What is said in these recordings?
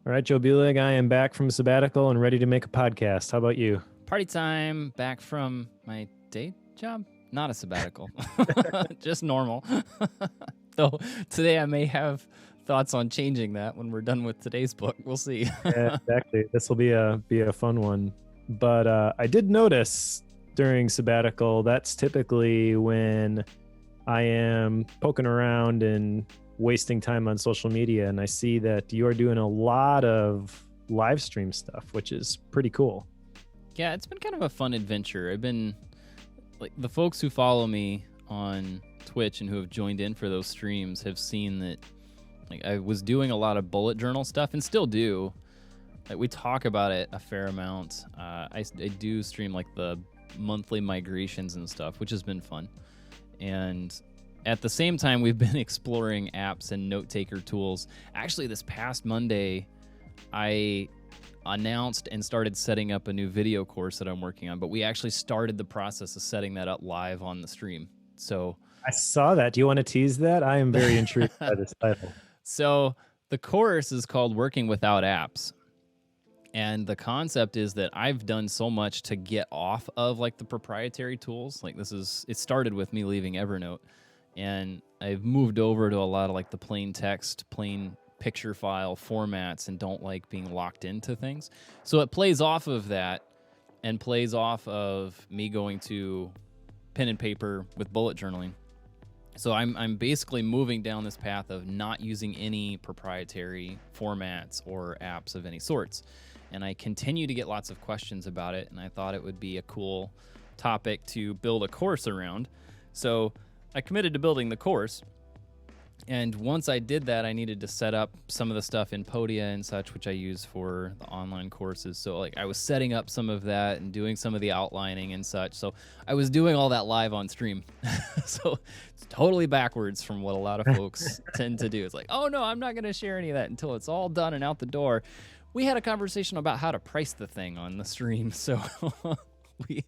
All right, Joe Bulig, I am back from sabbatical and ready to make a podcast. How about you? Party time, back from my day job. Not a sabbatical, just normal. Though today I may have thoughts on changing that when we're done with today's book. We'll see. Yeah, exactly. This will be a fun one. But I did notice during sabbatical, that's typically when I am poking around and wasting time on social media. And I see that you are doing a lot of live stream stuff, which is pretty cool. Yeah, it's been kind of a fun adventure. I've been, like, the folks who follow me on Twitch and who have joined in for those streams have seen that, like, I was doing a lot of bullet journal stuff and still do. Like, we talk about it a fair amount. I do stream like the monthly migrations and stuff, which has been fun. And at the same time, we've been exploring apps and note-taker tools. Actually, this past Monday, I announced and started setting up a new video course that I'm working on, but we actually started the process of setting that up live on the stream. So I saw that. Do you want to tease that? I am very intrigued by this title. So the course is called Working Without Apps. And the concept is that I've done so much to get off of like the proprietary tools. Like it started with me leaving Evernote, and I've moved over to a lot of like the plain text, plain picture file formats, and don't like being locked into things. So it plays off of that and plays off of me going to pen and paper with bullet journaling. So I'm basically moving down this path of not using any proprietary formats or apps of any sorts. And I continue to get lots of questions about it, and I thought it would be a cool topic to build a course around. So I committed to building the course. And once I did that, I needed to set up some of the stuff in Podia and such, which I use for the online courses. So like I was setting up some of that and doing some of the outlining and such. So I was doing all that live on stream. So it's totally backwards from what a lot of folks tend to do. It's like, oh no, I'm not going to share any of that until it's all done and out the door. We had a conversation about how to price the thing on the stream. So we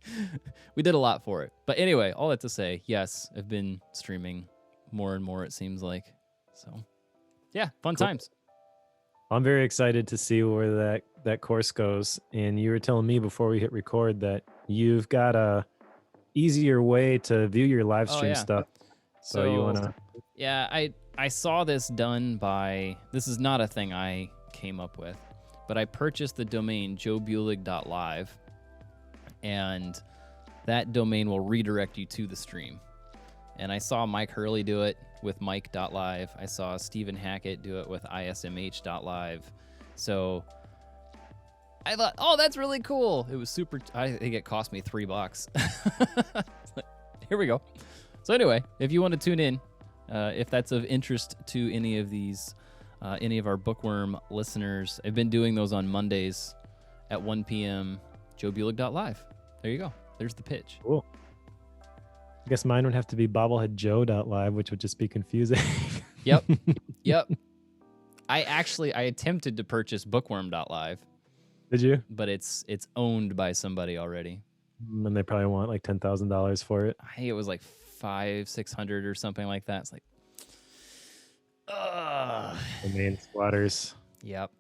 did a lot for it. But anyway, all that to say, yes, I've been streaming more and more, it seems like. So yeah, fun times. I'm very excited to see where that course goes. And you were telling me before we hit record that you've got a easier way to view your live stream stuff. So you want to... Yeah, I saw this done by... This is not a thing I came up with, but I purchased the domain joebulig.live, and that domain will redirect you to the stream. And I saw Mike Hurley do it with mike.live. I saw Stephen Hackett do it with ismh.live. So I thought, oh, that's really cool. It was super. I think it cost me $3. Here we go. So anyway, if you want to tune in, if that's of interest to any of these, any of our Bookworm listeners, I've been doing those on Mondays at 1 p.m. joebulig.live. There you go. There's the pitch. Cool. I guess mine would have to be bobbleheadjoe.live, which would just be confusing. Yep. I attempted to purchase bookworm.live. Did you? But it's owned by somebody already. And they probably want like $10,000 for it. I think it was like $500-$600 or something like that. It's like, Domain squatters. Yep.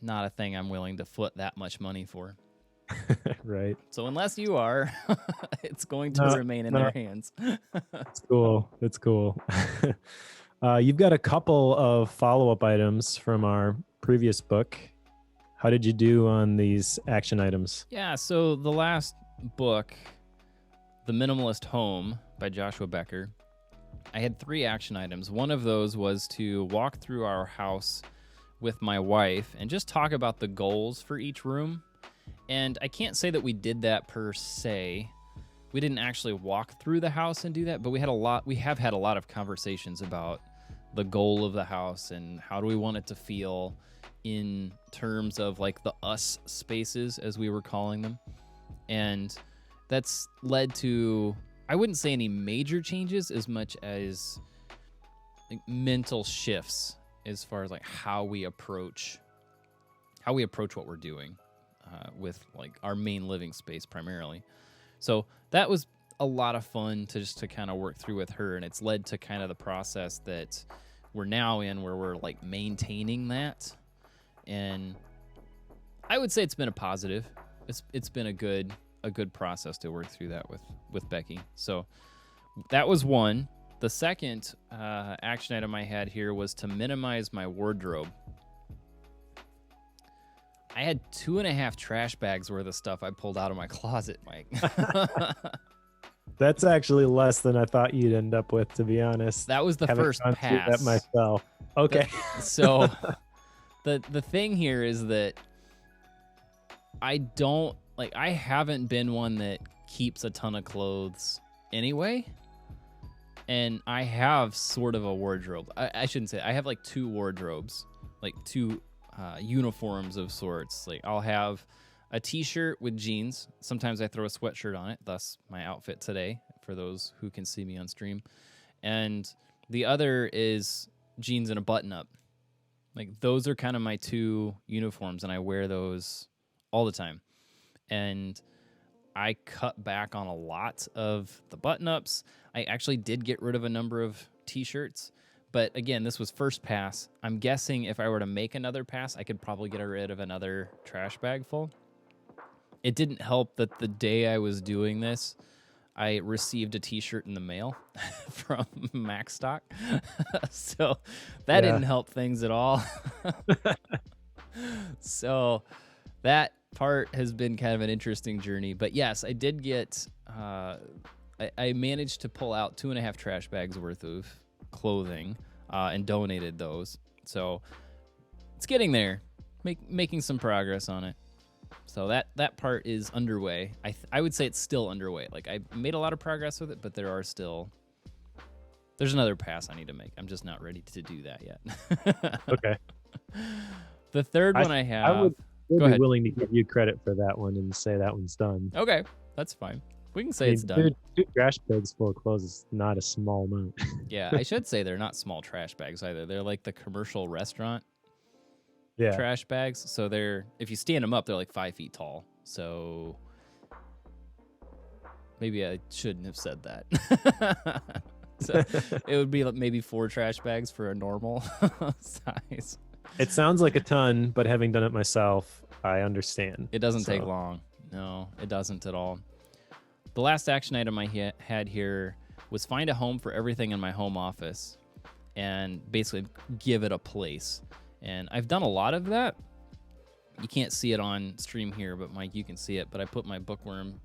Not a thing I'm willing to foot that much money for. Right. So unless you are, it's going to remain in their hands. It's cool. You've got a couple of follow-up items from our previous book. How did you do on these action items? Yeah, so the last book, The Minimalist Home by Joshua Becker, I had 3 action items. One of those was to walk through our house with my wife and just talk about the goals for each room. And I can't say that we did that per se. We didn't actually walk through the house and do that, but we have had a lot of conversations about the goal of the house and how do we want it to feel in terms of like the us spaces, as we were calling them. And that's led to, I wouldn't say any major changes as much as like mental shifts as far as like how we approach what we're doing. With like our main living space primarily. So that was a lot of fun to kind of work through with her, and it's led to kind of the process that we're now in where we're like maintaining that. and I would say it's been a positive. It's been a good process to work through that with Becky. So that was one. The second action item I had here was to minimize my wardrobe. I had 2.5 trash bags worth of stuff I pulled out of my closet, Mike. That's actually less than I thought you'd end up with, to be honest. That was the first gone through pass. that myself. Okay. So the thing here is that I haven't been one that keeps a ton of clothes anyway. And I have sort of a wardrobe. I shouldn't say. I have like 2 wardrobes, like 2 uniforms of sorts. Like I'll have a t-shirt with jeans. Sometimes I throw a sweatshirt on it, thus my outfit today for those who can see me on stream. And the other is jeans and a button-up. Like those are kind of my 2 uniforms, and I wear those all the time. And I cut back on a lot of the button-ups. I actually did get rid of a number of t-shirts. But again, this was first pass. I'm guessing if I were to make another pass, I could probably get rid of another trash bag full. It didn't help that the day I was doing this, I received a t-shirt in the mail from Macstock. So that didn't help things at all. So that part has been kind of an interesting journey. But yes, I did get, I managed to pull out 2.5 trash bags worth of clothing and donated those. So it's getting there, making some progress on it. So that part is underway. I would say it's still underway. Like I made a lot of progress with it, but there's another pass I need to make. I'm just not ready to do that yet. Okay. The third one I have. I would Go be ahead. willing to give you credit for that one and say that one's done. Okay, that's fine. We can say it's done. 2 trash bags full of clothes is not a small amount. Yeah, I should say they're not small trash bags either. They're like the commercial restaurant trash bags. So if you stand them up, they're like 5 feet tall. So maybe I shouldn't have said that. So it would be like maybe 4 trash bags for a normal size. It sounds like a ton, but having done it myself, I understand. It doesn't take long. No, it doesn't at all. The last action item I had here was find a home for everything in my home office and basically give it a place. And I've done a lot of that. You can't see it on stream here, but Mike, you can see it. But I put my bookworm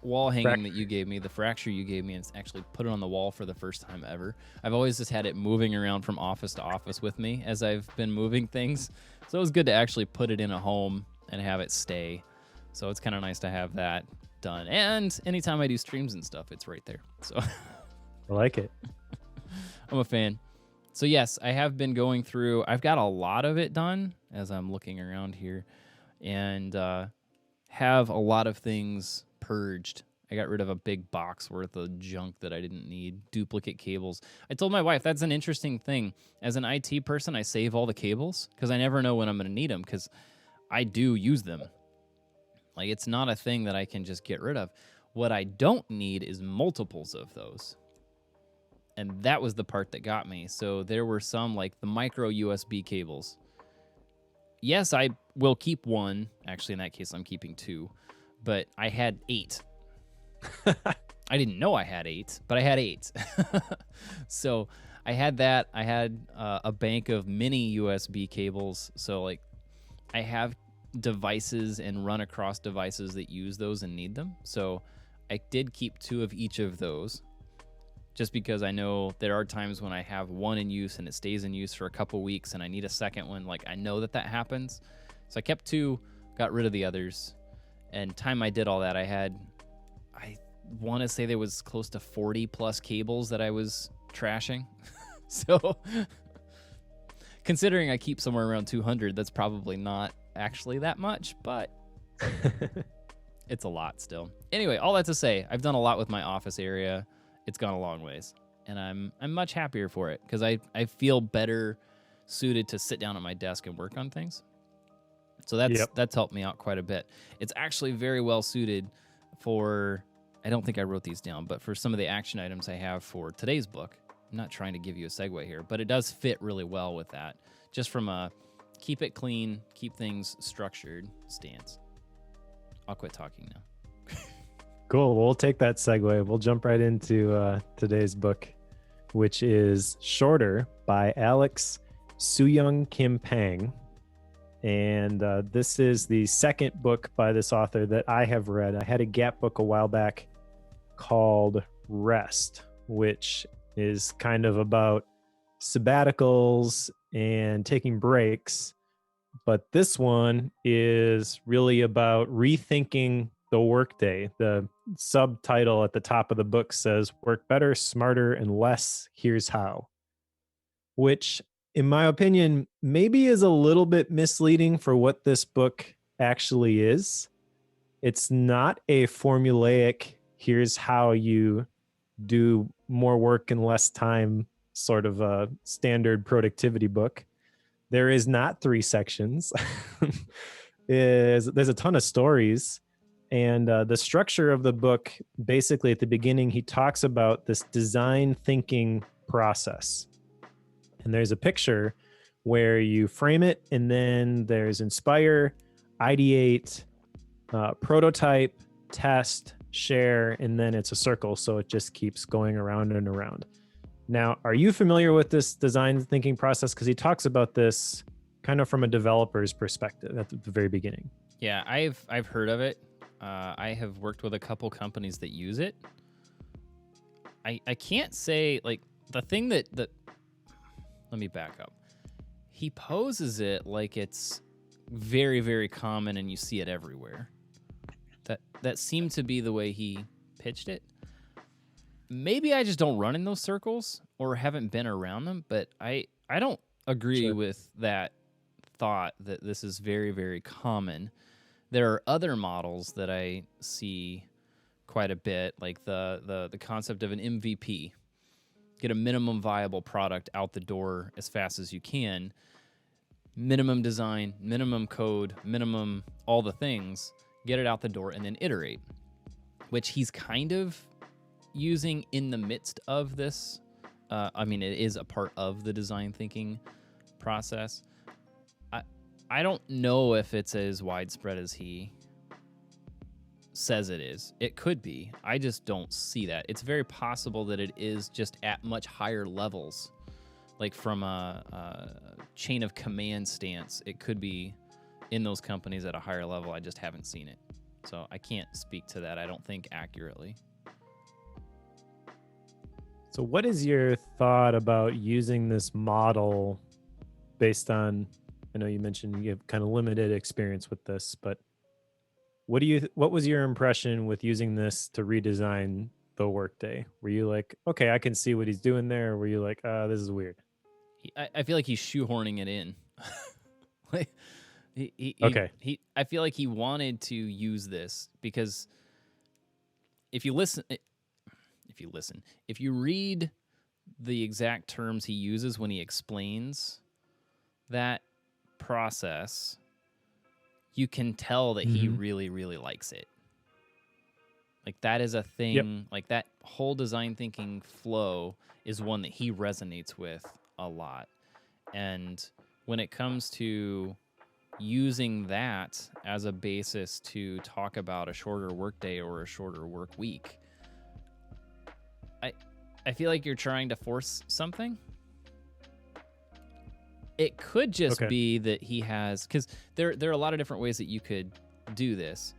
wall hanging that you gave me, the fracture you gave me, and actually put it on the wall for the first time ever. I've always just had it moving around from office to office with me as I've been moving things. So it was good to actually put it in a home and have it stay. So it's kind of nice to have that done. And anytime I do streams and stuff, it's right there. So I like it. I'm a fan. So yes, I have been going through. I've got a lot of it done as I'm looking around here, and have a lot of things purged. I got rid of a big box worth of junk that I didn't need, duplicate cables. I told my wife that's an interesting thing. As an IT person, I save all the cables because I never know when I'm going to need them because I do use them. Like it's not a thing that I can just get rid of. What I don't need is multiples of those. And that was the part that got me. So there were some like the micro USB cables. Yes, I will keep one. Actually, in that case, I'm keeping 2. But I had 8. I didn't know I had 8, but I had 8. So I had that. I had a bank of mini USB cables. So like I have devices and run across devices that use those and need them. So I did keep 2 of each of those. Just because I know there are times when I have one in use and it stays in use for a couple weeks and I need a second one. Like I know that happens. So I kept 2, got rid of the others. And time I did all that, I want to say there was close to 40 plus cables that I was trashing. So considering I keep somewhere around 200, that's probably not actually that much, but it's a lot still. Anyway, all that to say, I've done a lot with my office area. It's gone a long ways, and I'm much happier for it because I feel better suited to sit down at my desk and work on things. So that's helped me out quite a bit. It's actually very well suited for, I don't think I wrote these down, but for some of the action items I have for today's book. I'm not trying to give you a segue here, but it does fit really well with that. Just from a keep it clean, keep things structured stance. I'll quit talking now. Cool. We'll take that segue. We'll jump right into today's book, which is Shorter by Alex Soojung-Kim Pang. And this is the second book by this author that I have read. I had a Gap book a while back called Rest, which is kind of about sabbaticals and taking breaks. But this one is really about rethinking the workday. The subtitle at the top of the book says, Work Better, Smarter, and Less. Here's How. Which, in my opinion, maybe is a little bit misleading for what this book actually is. It's not a formulaic, here's how you do more work in less time sort of a standard productivity book. There is not 3 sections. There's a ton of stories. And the structure of the book, basically at the beginning, he talks about this design thinking process. And there's a picture where you frame it, and then there's inspire, ideate, prototype, test, share, and then it's a circle. So it just keeps going around and around. Now, are you familiar with this design thinking process? Because he talks about this kind of from a developer's perspective at the very beginning. Yeah, I've heard of it. I have worked with a couple companies that use it. I can't say, like, the thing that let me back up. He poses it like it's very, very common and you see it everywhere. That seemed to be the way he pitched it. Maybe I just don't run in those circles or haven't been around them, but I don't agree with that thought that this is very, very common. There are other models that I see quite a bit, like the concept of an MVP. Get a minimum viable product out the door as fast as you can. Minimum design, minimum code, minimum all the things. Get it out the door and then iterate, which he's kind of using in the midst of this. It is a part of the design thinking process. I don't know if it's as widespread as he says it is. It could be. I just don't see that. It's very possible that it is just at much higher levels, like from a chain of command stance. It could be in those companies at a higher level. I just haven't seen it. So I can't speak to that, I don't think, accurately. So what is your thought about using this model based on, I know you mentioned you have kind of limited experience with this, but what was your impression with using this to redesign the workday? Were you like, okay, I can see what he's doing there? Or were you like, this is weird? I feel like he's shoehorning it in. Like, I feel like he wanted to use this because if you read the exact terms he uses when he explains that process, you can tell that he really, really likes it. Like, that is a thing. Yep. Like, that whole design thinking flow is one that he resonates with a lot. And when it comes to using that as a basis to talk about a shorter workday or a shorter work week, I feel like you're trying to force something. It could just be that he has, because there are a lot of different ways that you could do this.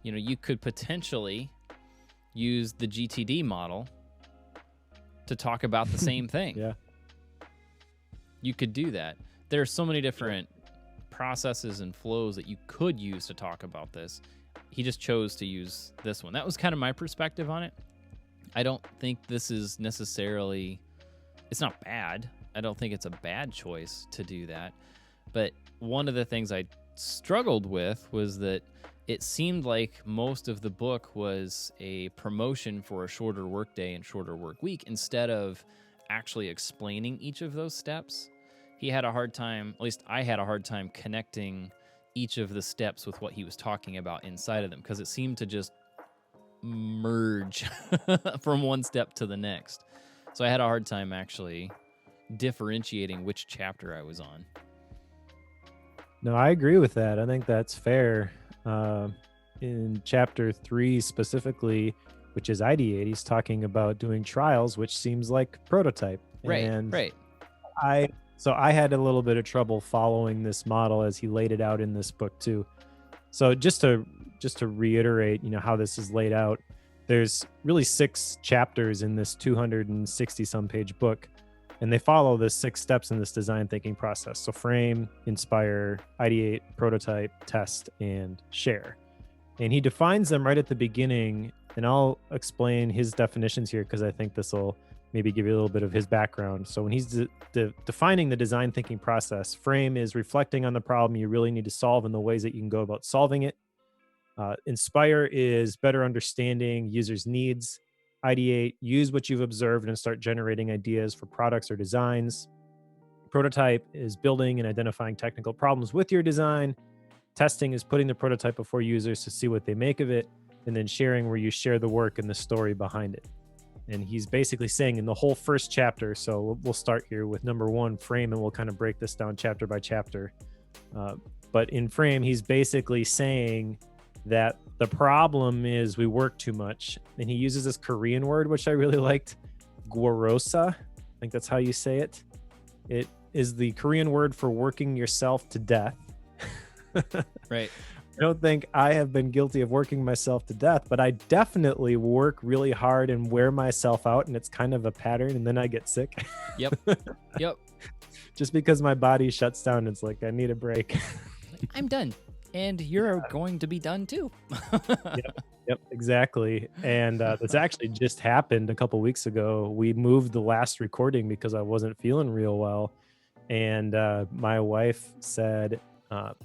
You know, you could potentially use the GTD model to talk about the same thing. Yeah. You could do that. There are so many different processes and flows that you could use to talk about this. He just chose to use this one. That was kind of my perspective on it. I don't think this is necessarily, it's not bad. I don't think it's a bad choice to do that. But one of the things I struggled with was that it seemed like most of the book was a promotion for a shorter workday and shorter work week instead of actually explaining each of those steps. He had a hard time, at least I had a hard time connecting each of the steps with what he was talking about inside of them, because it seemed to just merge from one step to the next. So I had a hard time actually differentiating which chapter I was on. No, I agree with that. I think that's fair. Uh, in chapter 3 specifically, which is ideate, he's talking about doing trials, which seems like prototype. Right, And right. I so I had a little bit of trouble following this model as he laid it out in this book too. So just to reiterate, how this is laid out, there's really 6 chapters in this 260 some page book, and they follow the 6 steps in this design thinking process. So frame, inspire, ideate, prototype, test, and share. And he defines them right at the beginning, and I'll explain his definitions here because I think this will maybe give you a little bit of his background. So when he's defining the design thinking process, frame is reflecting on the problem you really need to solve and the ways that you can go about solving it. Inspire is better understanding users' needs. Ideate, use what you've observed and start generating ideas for products or designs. Prototype is building and identifying technical problems with your design. Testing is putting the prototype before users to see what they make of it. And then sharing, where you share the work and the story behind it. And he's basically saying in the whole first chapter, so we'll start here with number 1, frame, and we'll kind of break this down chapter by chapter. But in frame, he's basically saying that the problem is we work too much. And he uses this Korean word, which I really liked, gworosa. I think that's how you say it. It is the Korean word for working yourself to death. Right. I don't think I have been guilty of working myself to death, but I definitely work really hard and wear myself out, and it's kind of a pattern, and then I get sick. Yep. Yep. Just because my body shuts down, it's like I need a break. I'm done. And you're going to be done too. Yep, exactly. And that's actually just happened a couple weeks ago. We moved the last recording because I wasn't feeling real well. And my wife said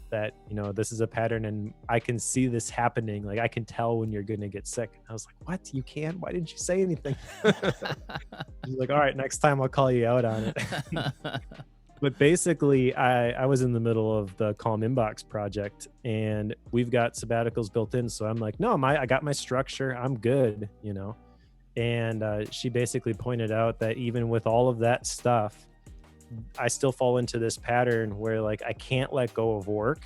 that, this is a pattern and I can see this happening. Like, I can tell when you're going to get sick. I was like, what? You can? Why didn't you say anything? She's like, all right, next time I'll call you out on it. But basically, I was in the middle of the Calm Inbox project, and we've got sabbaticals built in. So I'm like, no, I got my structure. I'm good, And she basically pointed out that even with all of that stuff, I still fall into this pattern where, like, I can't let go of work.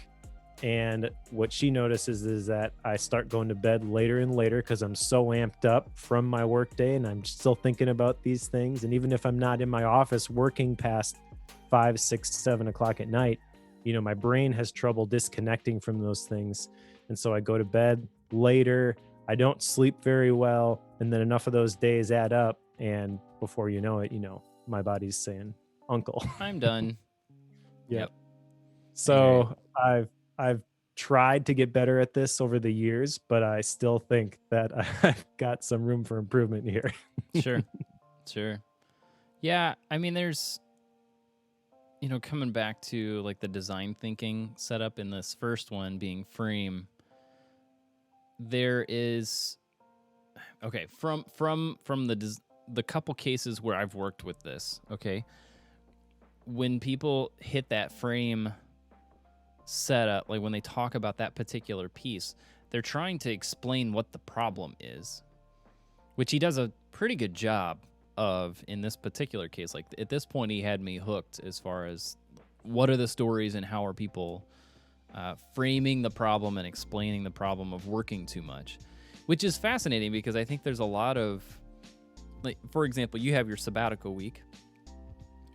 And what she notices is that I start going to bed later and later because I'm so amped up from my work day, and I'm still thinking about these things. And even if I'm not in my office working past 5, 6, 7 o'clock at night, my brain has trouble disconnecting from those things. And so I go to bed later. I don't sleep very well. And then enough of those days add up. And before you know it, my body's saying, uncle, I'm done. Yep. So I've tried to get better at this over the years, but I still think that I've got some room for improvement here. Sure. Yeah. I mean, there's, coming back to like the design thinking setup in this first one being frame, there is, okay, from the couple cases where I've worked with this, okay, when people hit that frame setup, like when they talk about that particular piece, they're trying to explain what the problem is, which he does a pretty good job of in this particular case. Like at this point, he had me hooked as far as what are the stories and how are people framing the problem and explaining the problem of working too much, which is fascinating because I think there's a lot of, like, for example, you have your sabbatical week.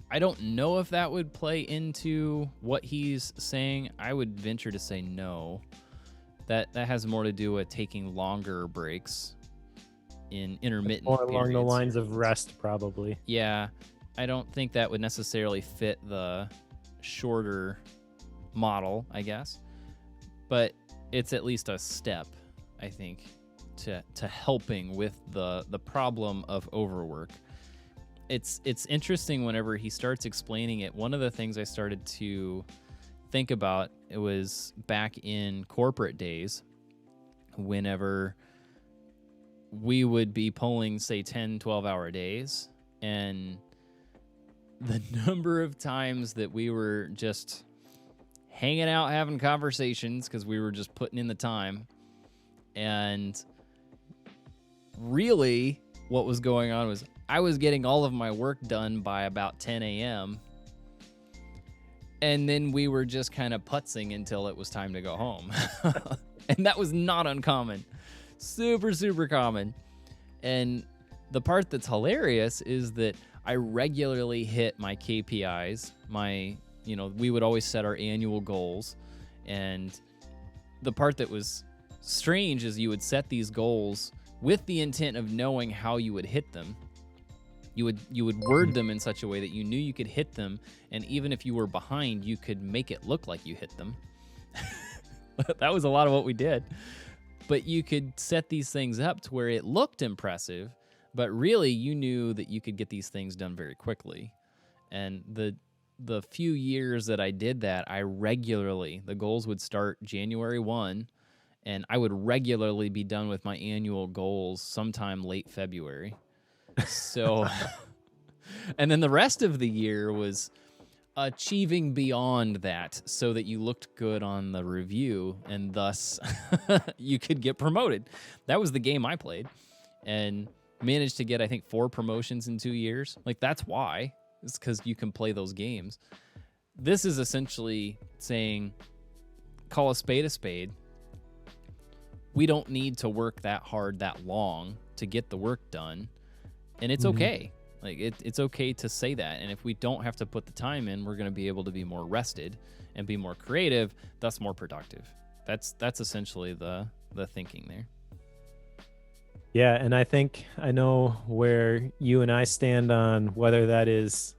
I don't know if that would play into what he's saying. I would venture to say no. That has more to do with taking longer breaks in intermittent More along periods. the lines of rest, probably. Yeah, I don't think that would necessarily fit the shorter model, I guess. But it's at least a step, I think, to helping with the problem of overwork. It's interesting whenever he starts explaining it. One of the things I started to think about, it was back in corporate days, whenever we would be pulling, say, 10, 12-hour days, and the number of times that we were just hanging out, having conversations because we were just putting in the time. And really what was going on was I was getting all of my work done by about 10 a.m. And then we were just kind of putzing until it was time to go home. And that was not uncommon. Super, super common. And the part that's hilarious is that I regularly hit my KPIs. We would always set our annual goals. And the part that was strange is you would set these goals with the intent of knowing how you would hit them. You would word them in such a way that you knew you could hit them, and even if you were behind, you could make it look like you hit them. That was a lot of what we did. But you could set these things up to where it looked impressive, but really you knew that you could get these things done very quickly. And the few years that I did that, the goals would start January 1, and I would regularly be done with my annual goals sometime late February. So, and then the rest of the year was achieving beyond that so that you looked good on the review and thus you could get promoted. That was the game I played and managed to get, I think, 4 promotions in 2 years. Like, that's why. It's because you can play those games. This is essentially saying, call a spade. We don't need to work that hard that long to get the work done. And it's okay. Like, it's okay to say that. And if we don't have to put the time in, we're going to be able to be more rested and be more creative, thus more productive. That's essentially the thinking there. Yeah, and I think I know where you and I stand on whether that is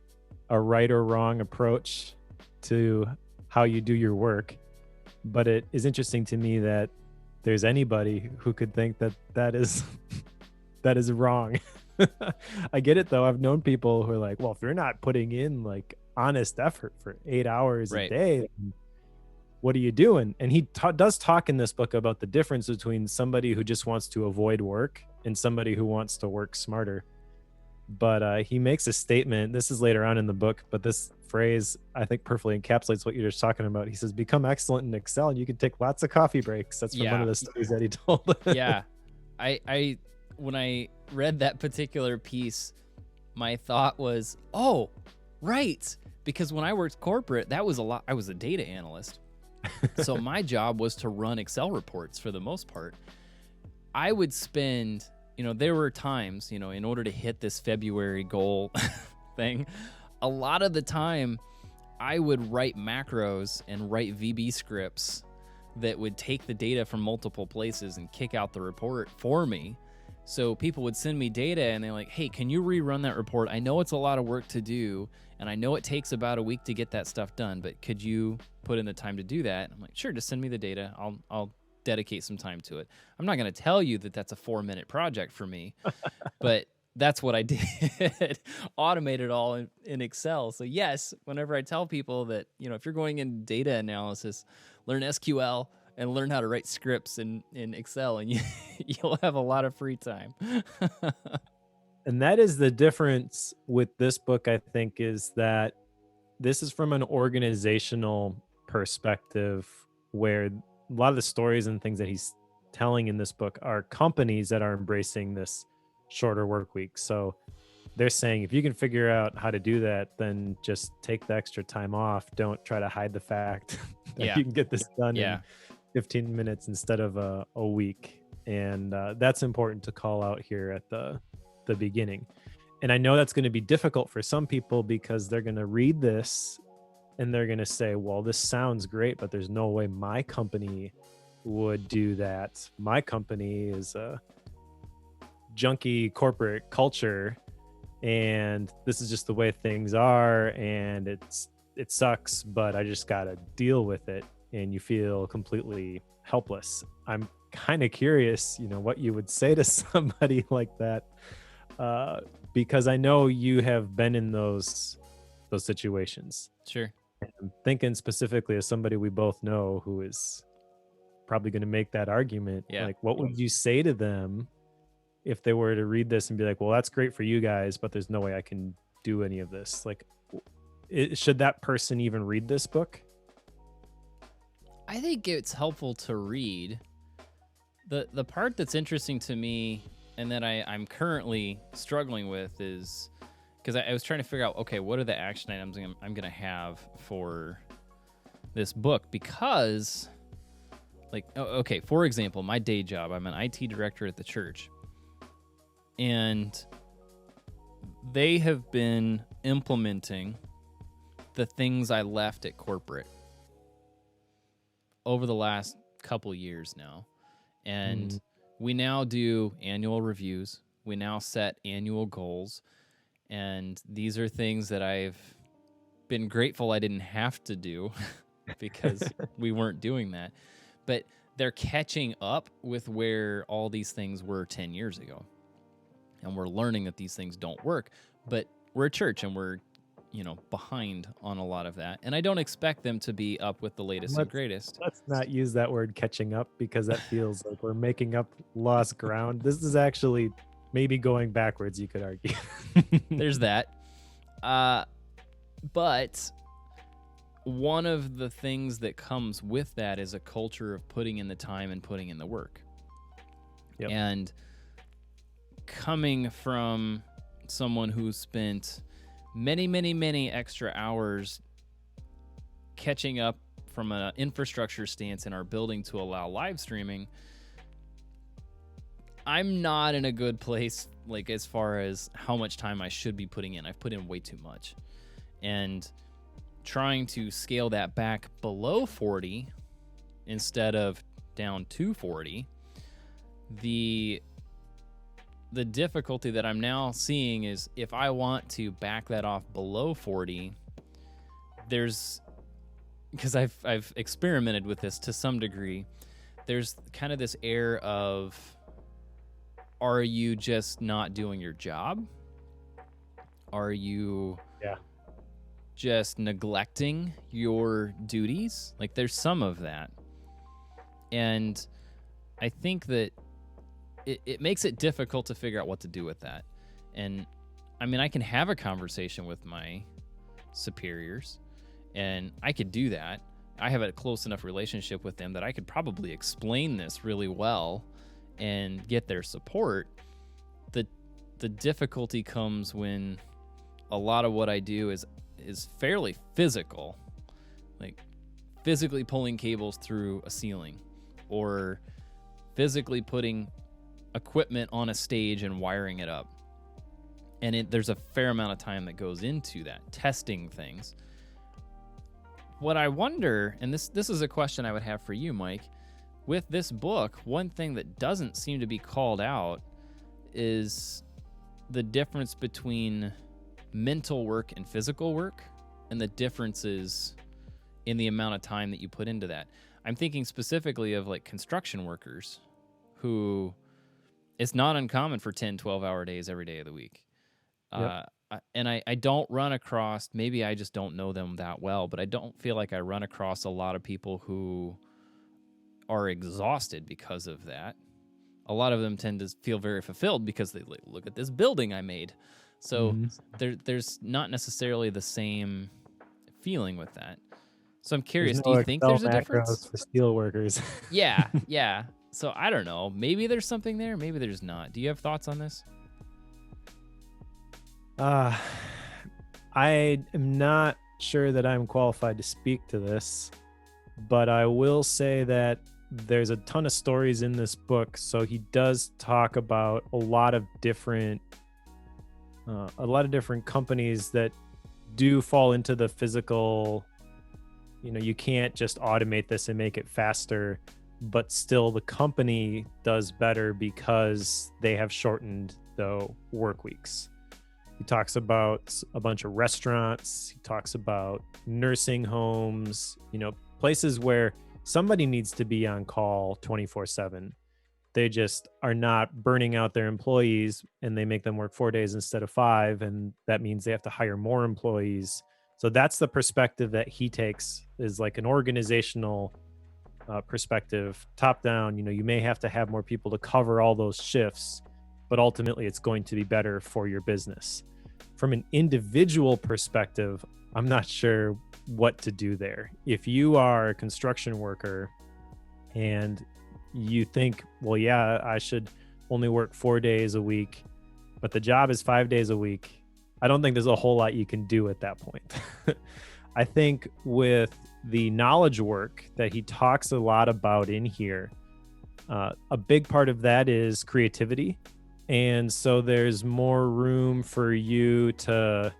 a right or wrong approach to how you do your work. But it is interesting to me that there's anybody who could think that is wrong. I get it though. I've known people who are like, well, if you're not putting in like honest effort for 8 hours a day, what are you doing? And he does talk in this book about the difference between somebody who just wants to avoid work and somebody who wants to work smarter. But he makes a statement, this is later on in the book, but this phrase I think perfectly encapsulates what you're just talking about. He says, become excellent in Excel and you can take lots of coffee breaks. That's from one of the studies that he told. Yeah. I when I read that particular piece, my thought was, oh, right. Because when I worked corporate, I was a data analyst. So my job was to run Excel reports for the most part. I would spend, there were times, in order to hit this February goal thing, a lot of the time I would write macros and write VB scripts that would take the data from multiple places and kick out the report for me. So people would send me data and they're like, hey, can you rerun that report? I know it's a lot of work to do, and I know it takes about a week to get that stuff done, but could you put in the time to do that? I'm like, sure, just send me the data. I'll dedicate some time to it. I'm not going to tell you that that's a 4-minute project for me, but that's what I did. Automate it all in Excel. So yes, whenever I tell people that, if you're going in data analysis, learn SQL and learn how to write scripts in Excel, and you'll have a lot of free time. And that is the difference with this book, I think, is that this is from an organizational perspective where a lot of the stories and things that he's telling in this book are companies that are embracing this shorter work week. So they're saying, if you can figure out how to do that, then just take the extra time off. Don't try to hide the fact that you can get this done in 15 minutes instead of a week. And that's important to call out here at the beginning. And I know that's going to be difficult for some people because they're going to read this and they're going to say, well, this sounds great, but there's no way my company would do that. My company is a junky corporate culture, and this is just the way things are, and it sucks, but I just got to deal with it. And you feel completely helpless. I'm kind of curious, what you would say to somebody like that, because I know you have been in those situations. Sure. I'm thinking specifically as somebody we both know who is probably going to make that argument. Like, what would you say to them if they were to read this and be like, well, that's great for you guys, but there's no way I can do any of this? Like, should that person even read this book? I think it's helpful to read. The part that's interesting to me and that I'm currently struggling with is because I was trying to figure out, okay, what are the action items I'm going to have for this book because, like, okay, for example, my day job, I'm an IT director at the church, and they have been implementing the things I left at corporate over the last couple years now. And we now do annual reviews. We now set annual goals. And these are things that I've been grateful I didn't have to do because we weren't doing that. But they're catching up with where all these things were 10 years ago. And we're learning that these things don't work. But we're a church and we're, behind on a lot of that. And I don't expect them to be up with the latest and greatest. Let's not use that word catching up, because that feels like we're making up lost ground. This is actually maybe going backwards, you could argue. There's that. But one of the things that comes with that is a culture of putting in the time and putting in the work. Yep. And coming from someone who spent many extra hours catching up from an infrastructure stance in our building to allow live streaming, I'm not in a good place, like, as far as how much time I should be putting in. I've put in way too much. And trying to scale that back below 40 instead of down to 40, the difficulty that I'm now seeing is if I want to back that off below 40, because I've experimented with this to some degree, there's kind of this air of, are you just not doing your job? Are you just neglecting your duties? Like, there's some of that. And I think that it makes it difficult to figure out what to do with that. And I mean, I can have a conversation with my superiors, and I could do that. I have a close enough relationship with them that I could probably explain this really well and get their support. The difficulty comes when a lot of what I do is fairly physical, like physically pulling cables through a ceiling or physically putting equipment on a stage and wiring it up. And there's a fair amount of time that goes into that, testing things. What I wonder, and this is a question I would have for you, Mike, with this book, one thing that doesn't seem to be called out is the difference between mental work and physical work, and the differences in the amount of time that you put into that. I'm thinking specifically of like construction workers who, it's not uncommon for 10, 12-hour days every day of the week. Yep. And I don't run across, maybe I just don't know them that well, but I don't feel like I run across a lot of people who are exhausted because of that. A lot of them tend to feel very fulfilled because they look at this building I made. So there's not necessarily the same feeling with that. So I'm curious, do you think there's a difference? For steel workers. Yeah. So I don't know. Maybe there's something there. Maybe there's not. Do you have thoughts on this? I am not sure that I'm qualified to speak to this, but I will say that there's a ton of stories in this book. So he does talk about a lot of different companies that do fall into the physical, you can't just automate this and make it faster, but still the company does better because they have shortened the work weeks. He talks about a bunch of restaurants. He talks about nursing homes, places where somebody needs to be on call 24/7. They just are not burning out their employees, and they make them work 4 days instead of 5. And that means they have to hire more employees. So that's the perspective that he takes, is like an organizational perspective, top down. You may have to have more people to cover all those shifts, but ultimately it's going to be better for your business. From an individual perspective, I'm not sure what to do there. If you are a construction worker and you think, well, yeah, I should only work 4 days a week, but the job is 5 days a week, I don't think there's a whole lot you can do at that point. I think with the knowledge work that he talks a lot about in here, a big part of that is creativity. And so there's more room for you to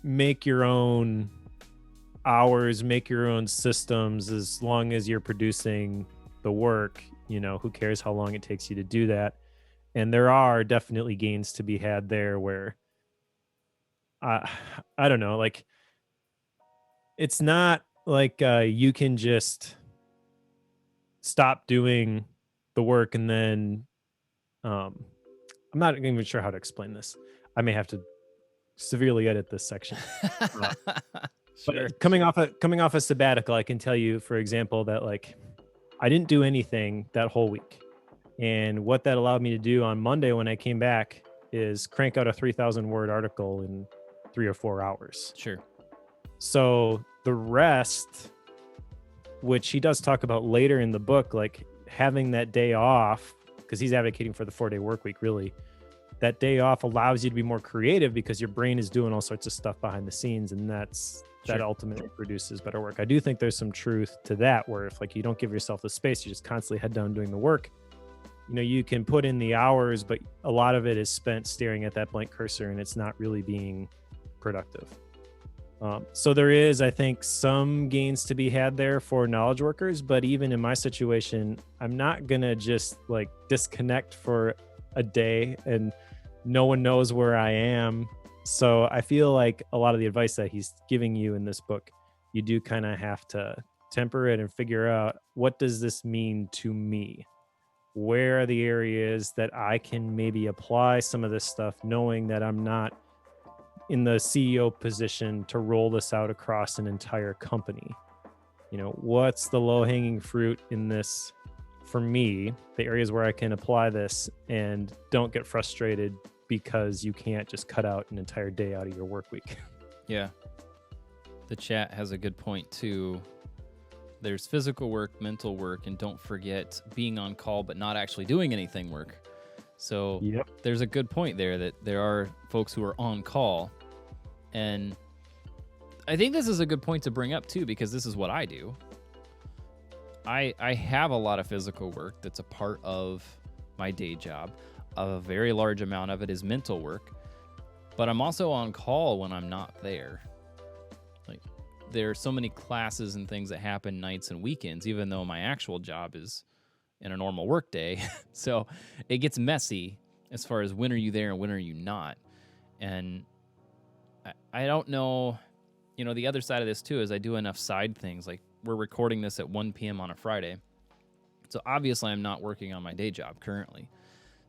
make your own hours, make your own systems, as long as you're producing the work. Who cares how long it takes you to do that? And there are definitely gains to be had there where I don't know, like it's not like you can just stop doing the work and then I'm not even sure how to explain this. I may have to severely edit this section. Sure. But coming off a sabbatical, I can tell you, for example, that like I didn't do anything that whole week. And what that allowed me to do on Monday when I came back is crank out a 3,000 word article in 3 or 4 hours. Sure. So the rest, which he does talk about later in the book, like having that day off, because he's advocating for the 4-day work week, really, that day off allows you to be more creative because your brain is doing all sorts of stuff behind the scenes, and that ultimately produces better work. I do think there's some truth to that, where if like you don't give yourself the space, you just constantly head down doing the work. You can put in the hours, but a lot of it is spent staring at that blank cursor and it's not really being productive. So there is, I think, some gains to be had there for knowledge workers, but even in my situation, I'm not gonna just like disconnect for a day and no one knows where I am. So I feel like a lot of the advice that he's giving you in this book, you do kind of have to temper it and figure out, what does this mean to me? Where are the areas that I can maybe apply some of this stuff, knowing that I'm not in the CEO position to roll this out across an entire company? What's the low-hanging fruit in this for me, the areas where I can apply this and don't get frustrated because you can't just cut out an entire day out of your work week. Yeah. The chat has a good point too. There's physical work, mental work, and don't forget being on call but not actually doing anything work. So There's a good point there that there are folks who are on call. And I think this is a good point to bring up too, because this is what I do. I have a lot of physical work that's a part of my day job. A very large amount of it is mental work, but I'm also on call when I'm not there. Like, there are so many classes and things that happen nights and weekends, even though my actual job is in a normal work day. So it gets messy as far as when are you there and when are you not. And I don't know, the other side of this too is I do enough side things. Like, we're recording this at 1 p.m. on a Friday. So obviously I'm not working on my day job currently.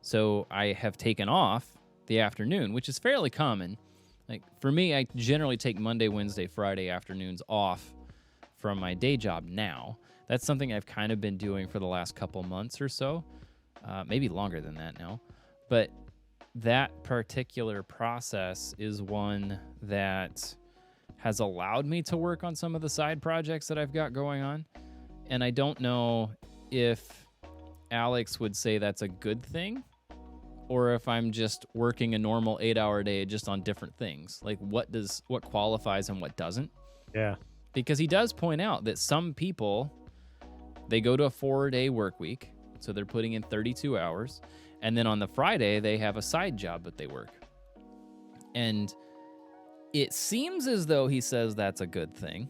So I have taken off the afternoon, which is fairly common. Like, for me, I generally take Monday, Wednesday, Friday afternoons off from my day job now. That's something I've kind of been doing for the last couple months or so, maybe longer than that now. But that particular process is one that has allowed me to work on some of the side projects that I've got going on. And I don't know if Alex would say that's a good thing, or if I'm just working a normal 8-hour day just on different things. Like, what qualifies and what doesn't. Yeah. Because he does point out that some people, they go to a 4-day work week, so they're putting in 32 hours, and then on the Friday, they have a side job that they work. And it seems as though he says that's a good thing.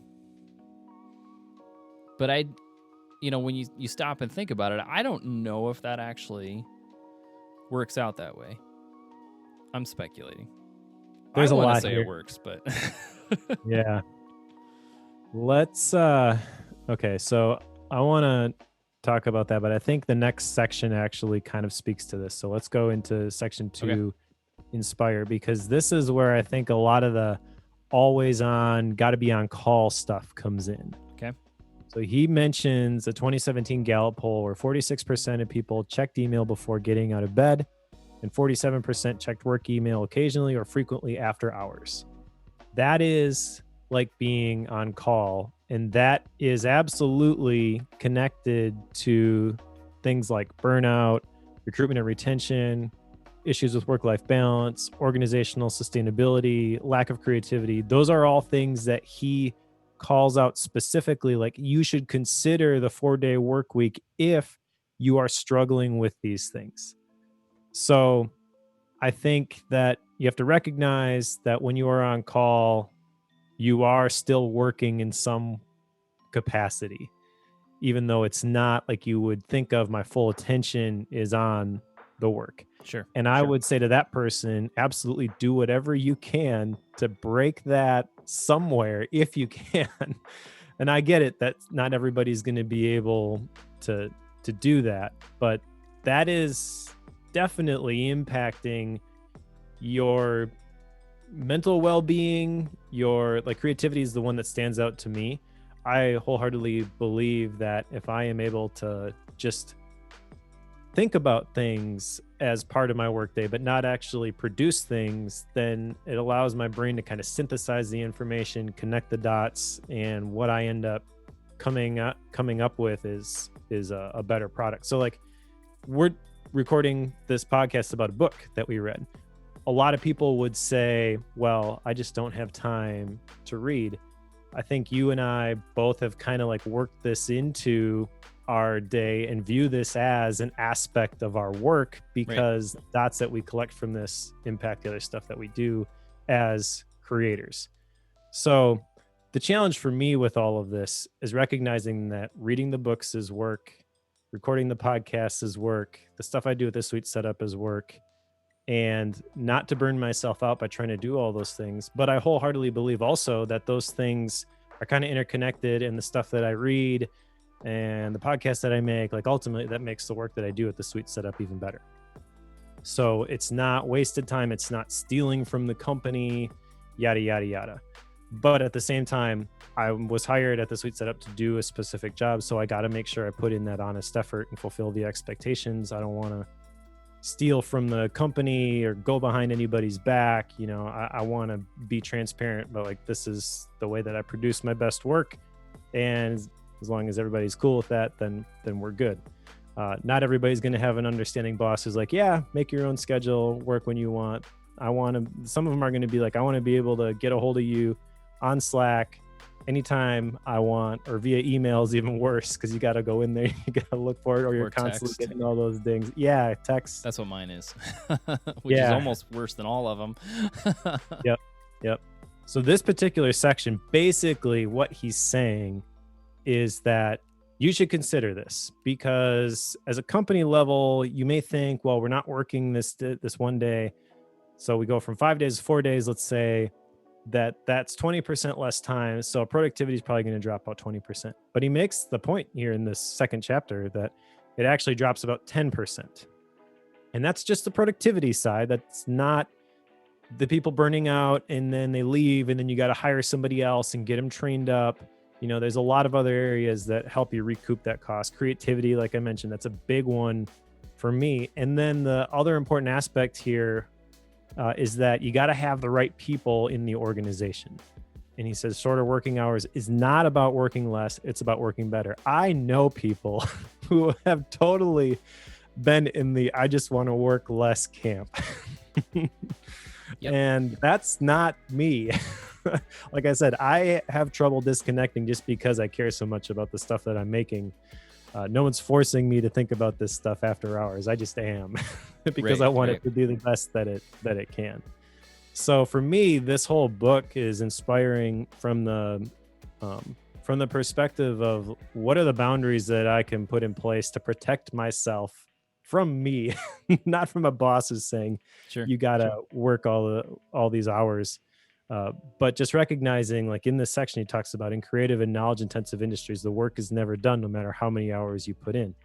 But when you stop and think about it, I don't know if that actually works out that way. I'm speculating. There's I a want lot to say here. It works, but Yeah. Let's okay, so I want to talk about that, but I think the next section actually kind of speaks to this. So let's go into section 2, Okay. Inspire, because this is where I think a lot of the always on, got to be on call stuff comes in. Okay. So he mentions a 2017 Gallup poll where 46% of people checked email before getting out of bed, and 47% checked work email occasionally or frequently after hours. That is like being on call, and that is absolutely connected to things like burnout, recruitment and retention, issues with work-life balance, organizational sustainability, lack of creativity. Those are all things that he calls out specifically, like you should consider the 4-day work week if you are struggling with these things. So I think that you have to recognize that when you are on call, you are still working in some capacity, even though it's not like you would think of my full attention is on the work. Sure. And I Sure. would say to that person, absolutely do whatever you can to break that somewhere if you can. And I get it that not everybody's going to be able to do that, but that is definitely impacting your mental well-being. Your like creativity is the one that stands out to me. I wholeheartedly believe that if I am able to just think about things as part of my workday, but not actually produce things, then it allows my brain to kind of synthesize the information, connect the dots, and what I end up coming up with is a better product. So like we're recording this podcast about a book that we read. A lot of people would say, well, I just don't have time to read. I think you and I both have kind of like worked this into our day and view this as an aspect of our work, because dots that we collect from this impact the other stuff that we do as creators. So the challenge for me with all of this is recognizing that reading the books is work, recording the podcasts is work, the stuff I do with the Suite setup is work, and not to burn myself out by trying to do all those things. But I wholeheartedly believe also that those things are kind of interconnected, and the stuff that I read and the podcast that I make, like ultimately that makes the work that I do at the Suite setup even better. So it's not wasted time. It's not stealing from the company, yada, yada, yada. But at the same time, I was hired at the Suite setup to do a specific job. So I got to make sure I put in that honest effort and fulfill the expectations. I don't want to steal from the company or go behind anybody's back. You know, I want to be transparent, but like, this is the way that I produce my best work. And as long as everybody's cool with that, then we're good. Not everybody's going to have an understanding boss who's like, yeah, make your own schedule, work when you want. Some of them are going to be like, I want to be able to get a hold of you on Slack anytime I want, or via emails, even worse, because you got to go in there, you got to look for it, or you're constantly getting all those things. Yeah, text. That's what mine is, which is almost worse than all of them. Yep. So this particular section, basically what he's saying is that you should consider this, because as a company level, you may think, well, we're not working this one day. So we go from 5 days to 4 days, let's say, that's 20% less time. So productivity is probably going to drop about 20%. But he makes the point here in this second chapter that it actually drops about 10%. And that's just the productivity side. That's not the people burning out and then they leave and then you got to hire somebody else and get them trained up. You know, there's a lot of other areas that help you recoup that cost. Creativity, like I mentioned, that's a big one for me. And then the other important aspect here is that you got to have the right people in the organization. And he says shorter working hours is not about working less, it's about working better. I know people who have totally been in the I just want to work less camp. And that's not me. Like I said, I have trouble disconnecting just because I care so much about the stuff that I'm making. No one's forcing me to think about this stuff after hours. I just am because I want it to do the best that it can. So for me, this whole book is inspiring from the perspective of what are the boundaries that I can put in place to protect myself from me, not from a boss who's saying you gotta work all these hours. But just recognizing, like in this section, he talks about in creative and knowledge intensive industries, the work is never done no matter how many hours you put in.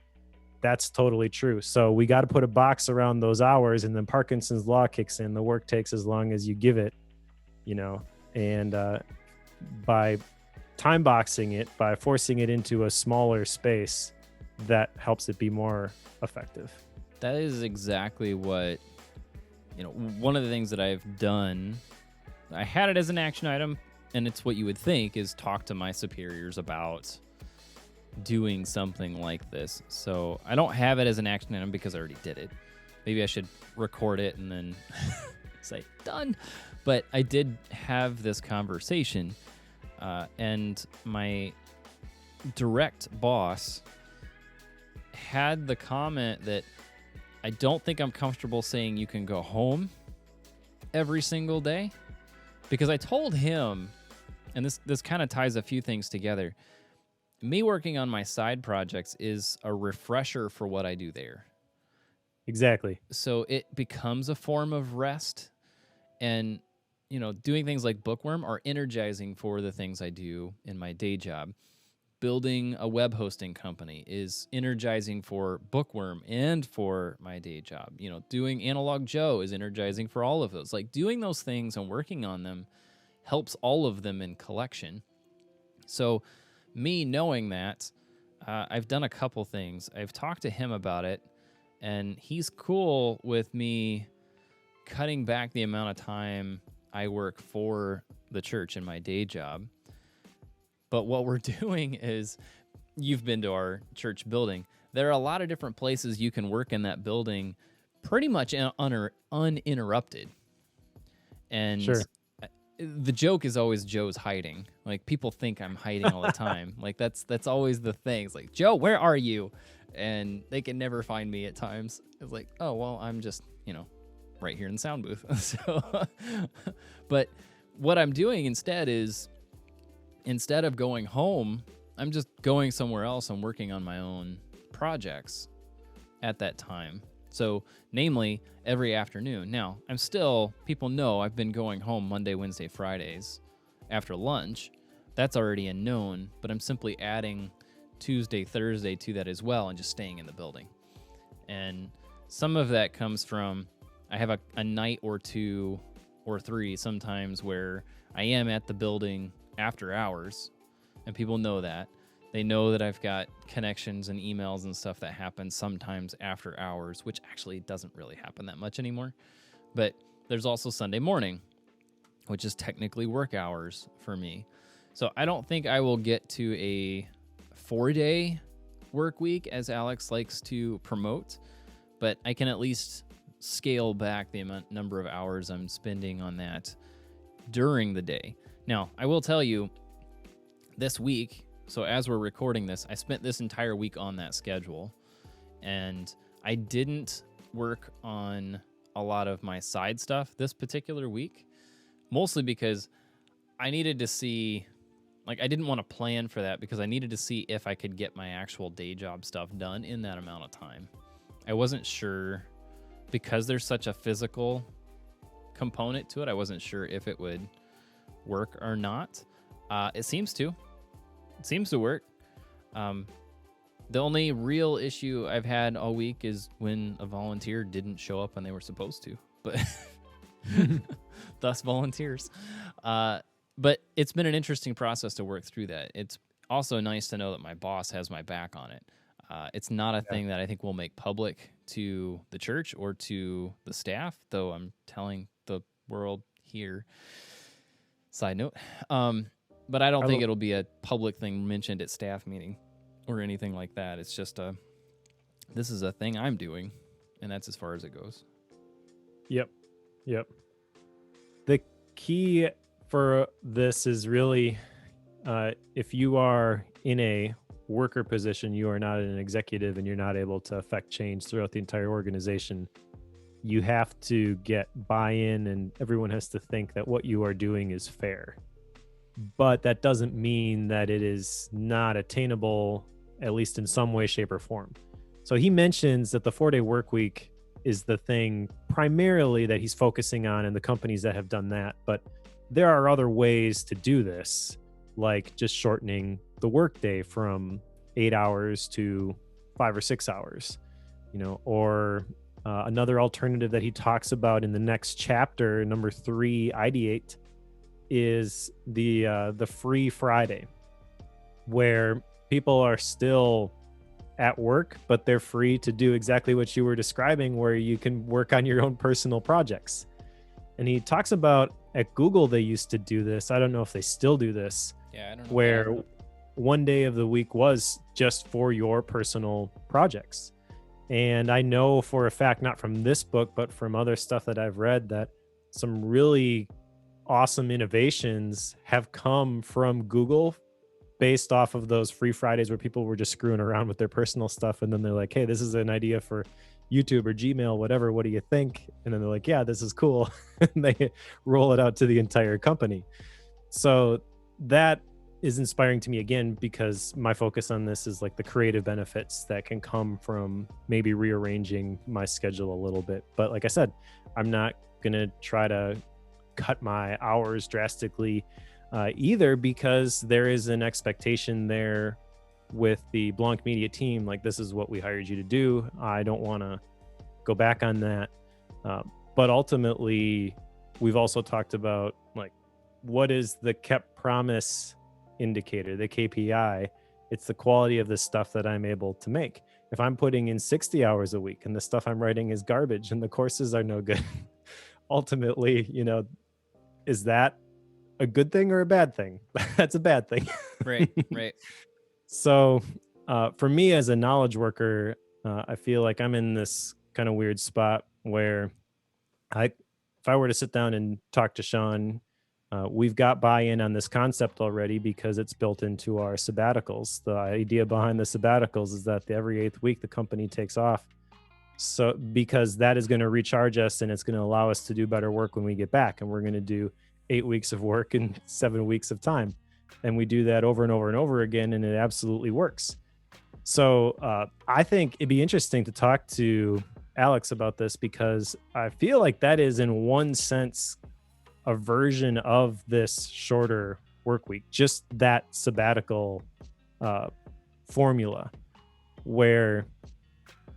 That's totally true. So we got to put a box around those hours, and then Parkinson's law kicks in. The work takes as long as you give it, you know, and by time boxing it, by forcing it into a smaller space, that helps it be more effective. That is exactly what, you know, one of the things that I've done. I had it as an action item, and it's what you would think is talk to my superiors about doing something like this. So I don't have it as an action item because I already did it. maybe I should record it and then say done. But I did have this conversation, and my direct boss had the comment that I don't think I'm comfortable saying you can go home every single day, because I told him, and this kind of ties a few things together. Me working on my side projects is a refresher for what I do there. Exactly. So it becomes a form of rest, and doing things like Bookworm are energizing for the things I do in my day job. Building a web hosting company is energizing for Bookworm and for my day job. Doing Analog Joe is energizing for all of those. Like, doing those things and working on them helps all of them in collection. So me knowing that, I've done a couple things. I've talked to him about it, and he's cool with me cutting back the amount of time I work for the church in my day job. But what we're doing is, you've been to our church building. There are a lot of different places you can work in that building pretty much uninterrupted. And Sure. the joke is always Joe's hiding. Like, people think I'm hiding all the time. Like, that's always the thing. It's like, Joe, where are you? And they can never find me at times. It's like, oh, well, I'm just, right here in the sound booth. So, but what I'm doing instead is, instead of going home, I'm just going somewhere else and working on my own projects at that time. So, namely, every afternoon. Now, people know I've been going home Monday, Wednesday, Fridays after lunch. That's already a known, but I'm simply adding Tuesday, Thursday to that as well, and just staying in the building. And some of that comes from, I have a night or two or three sometimes where I am at the building after hours, and people know that. They know that I've got connections and emails and stuff that happen sometimes after hours, which actually doesn't really happen that much anymore. But there's also Sunday morning, which is technically work hours for me. So I don't think I will get to a 4-day work week, as Alex likes to promote, but I can at least scale back the number of hours I'm spending on that during the day. Now, I will tell you, this week, so as we're recording this, I spent this entire week on that schedule, and I didn't work on a lot of my side stuff this particular week, mostly because I needed to see, I didn't want to plan for that, because I needed to see if I could get my actual day job stuff done in that amount of time. I wasn't sure, because there's such a physical component to it, I wasn't sure if it would work or not. It seems to work. The only real issue I've had all week is when a volunteer didn't show up when they were supposed to, but thus volunteers. But it's been an interesting process to work through that. It's also nice to know that my boss has my back on it. It's not a thing that I think we'll make public to the church or to the staff, though I'm telling the world here. Side note. But I don't think it'll be a public thing mentioned at staff meeting or anything like that. It's just this is a thing I'm doing, and that's as far as it goes. Yep. The key for this is really, if you are in a worker position, you are not an executive, and you're not able to affect change throughout the entire organization. You have to get buy-in, and everyone has to think that what you are doing is fair. But that doesn't mean that it is not attainable, at least in some way, shape, or form. So he mentions that the 4-day work week is the thing primarily that he's focusing on, and the companies that have done that. But there are other ways to do this, like just shortening the workday from 8 hours to 5 or 6 hours, or another alternative that he talks about in the next chapter, number 3, ideate, is the free Friday, where people are still at work, but they're free to do exactly what you were describing, where you can work on your own personal projects. And he talks about at Google, they used to do this. I don't know if they still do this. Yeah, I don't know. Where one day of the week was just for your personal projects. And I know for a fact, not from this book, but from other stuff that I've read, that some really awesome innovations have come from Google based off of those free Fridays where people were just screwing around with their personal stuff. And then they're like, hey, this is an idea for YouTube or Gmail, whatever. What do you think? And then they're like, yeah, this is cool. And they roll it out to the entire company. So that is inspiring to me again, because my focus on this is like the creative benefits that can come from maybe rearranging my schedule a little bit. But like I said, I'm not going to try to cut my hours drastically either, because there is an expectation there with the Blanc Media team. Like, this is what we hired you to do. I don't want to go back on that. But ultimately, we've also talked about like, what is the kept promise indicator, the KPI? It's the quality of the stuff that I'm able to make. If I'm putting in 60 hours a week and the stuff I'm writing is garbage and the courses are no good, ultimately, is that a good thing or a bad thing? That's a bad thing. Right. So for me as a knowledge worker, I feel like I'm in this kind of weird spot where if I were to sit down and talk to Sean, we've got buy-in on this concept already because it's built into our sabbaticals. The idea behind the sabbaticals is that every 8th week the company takes off. So because that is going to recharge us and it's going to allow us to do better work when we get back. And we're going to do 8 weeks of work in 7 weeks of time. And we do that over and over and over again, and it absolutely works. So I think it'd be interesting to talk to Alex about this, because I feel like that is in one sense a version of this shorter work week, just that sabbatical formula where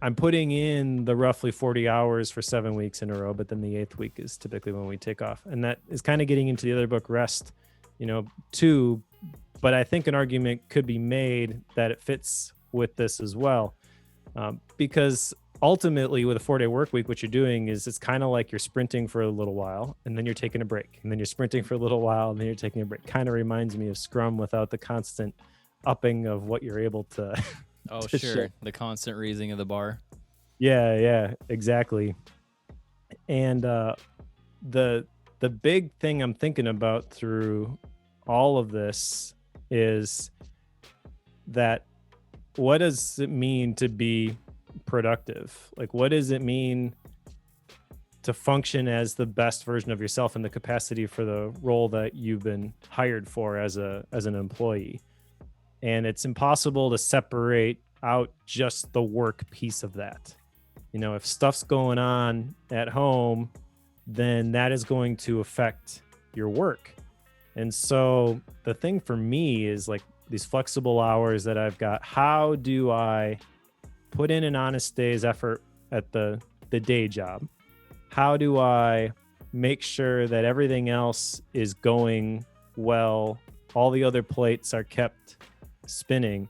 I'm putting in the roughly 40 hours for 7 weeks in a row, but then the 8th week is typically when we take off. And that is kind of getting into the other book, Rest, too. But I think an argument could be made that it fits with this as well. Because ultimately with a 4-day work week, what you're doing is it's kind of like you're sprinting for a little while and then you're taking a break, and then you're sprinting for a little while and then you're taking a break. Kind of reminds me of Scrum without the constant upping of what you're able to. Oh, to sure. Share. The constant raising of the bar. Yeah, exactly. And the big thing I'm thinking about through all of this is that, what does it mean to be productive? Like, what does it mean to function as the best version of yourself in the capacity for the role that you've been hired for as an employee? And it's impossible to separate out just the work piece of that. If stuff's going on at home, then that is going to affect your work. And so the thing for me is like these flexible hours that I've got. How do I put in an honest day's effort at the day job? How do I make sure that everything else is going well? All the other plates are kept spinning.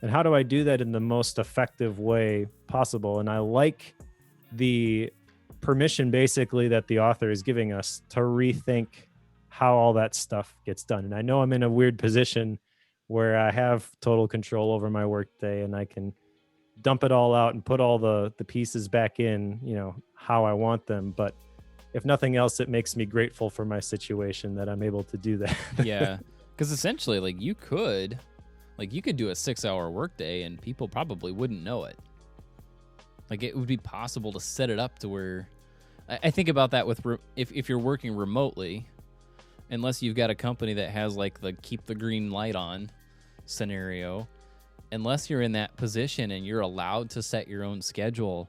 And how do I do that in the most effective way possible? And I like the permission basically that the author is giving us to rethink how all that stuff gets done. And I know I'm in a weird position where I have total control over my workday and I can dump it all out and put all the pieces back in, how I want them. But if nothing else, it makes me grateful for my situation that I'm able to do that. Yeah. Because essentially, like, you could do a 6-hour workday and people probably wouldn't know it. Like, it would be possible to set it up to where, I think about that with if you're working remotely, unless you've got a company that has like the keep the green light on scenario, unless you're in that position and you're allowed to set your own schedule,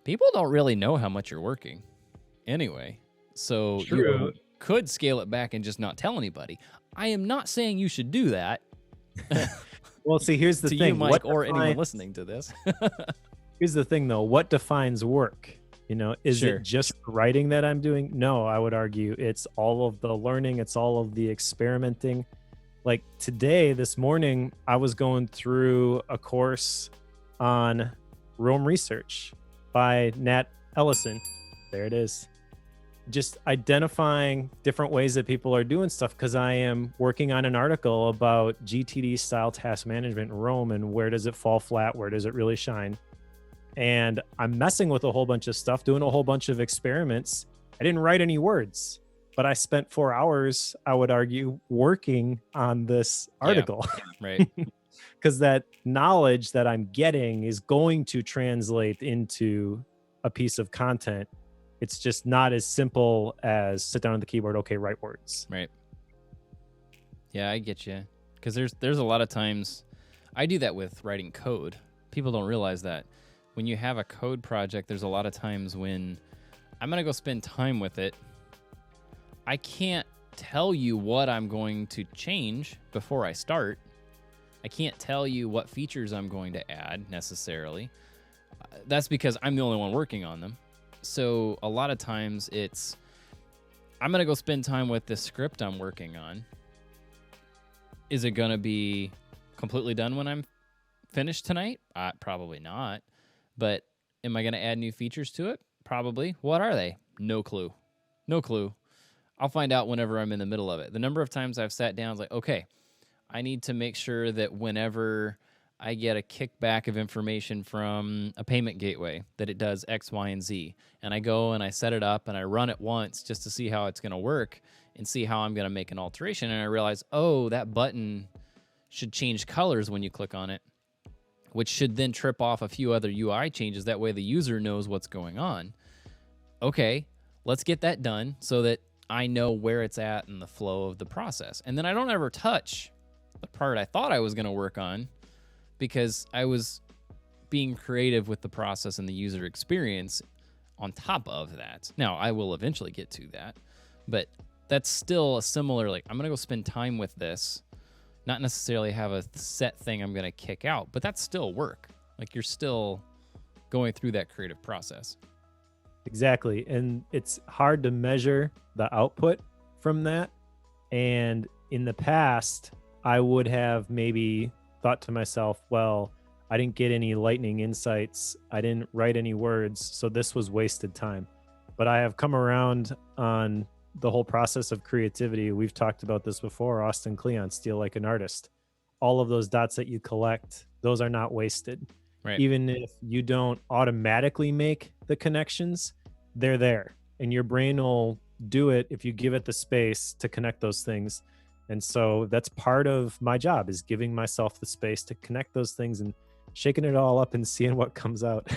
people don't really know how much you're working anyway. So you could scale it back and just not tell anybody. I am not saying you should do that. Well, see, here's the to thing, you, Mike, or anyone listening to this. Here's the thing, though. What defines work? Is it just writing that I'm doing? No, I would argue it's all of the learning. It's all of the experimenting. Like this morning, I was going through a course on Rome research by Nat Ellison. There it is. Just identifying different ways that people are doing stuff, because I am working on an article about GTD style task management in Rome and where does it fall flat, where does it really shine. and I'm messing with a whole bunch of stuff, doing a whole bunch of experiments. I didn't write any words, but I spent 4 hours, I would argue, working on this Yeah. article. Right. Because that knowledge that I'm getting is going to translate into a piece of content. It's just not as simple as sit down on the keyboard, okay, write words. Right. Yeah, I get you. Because there's a lot of times I do that with writing code. People don't realize that when you have a code project, there's a lot of times when I'm going to go spend time with it. I can't tell you what I'm going to change before I start. I can't tell you what features I'm going to add necessarily. That's because I'm the only one working on them. So a lot of times I'm going to go spend time with this script I'm working on. Is it going to be completely done when I'm finished tonight? Probably not. But am I going to add new features to it? Probably. What are they? No clue. No clue. I'll find out whenever I'm in the middle of it. The number of times I've sat down, it's like, okay, I need to make sure that whenever I get a kickback of information from a payment gateway, that it does X, Y, and Z. And I go and I set it up and I run it once just to see how it's going to work and see how I'm going to make an alteration. And I realize, oh, that button should change colors when you click on it, which should then trip off a few other UI changes. That way the user knows what's going on. Okay, let's get that done so that I know where it's at in the flow of the process. And then I don't ever touch the part I thought I was going to work on because I was being creative with the process and the user experience on top of that. Now, I will eventually get to that, but that's still a similar, like, I'm going to go spend time with this, not necessarily have a set thing I'm going to kick out, but that's still work. Like, you're still going through that creative process. Exactly. And it's hard to measure the output from that. And in the past, I would have maybe thought to myself, well, I didn't get any lightning insights. I didn't write any words. So this was wasted time. But I have come around on the whole process of creativity. We've talked about this before. Austin Kleon, Steal Like an Artist. All of those dots that you collect, those are not wasted. Right. Even if you don't automatically make the connections, they're there. And your brain will do it if you give it the space to connect those things. And so that's part of my job, is giving myself the space to connect those things and shaking it all up and seeing what comes out.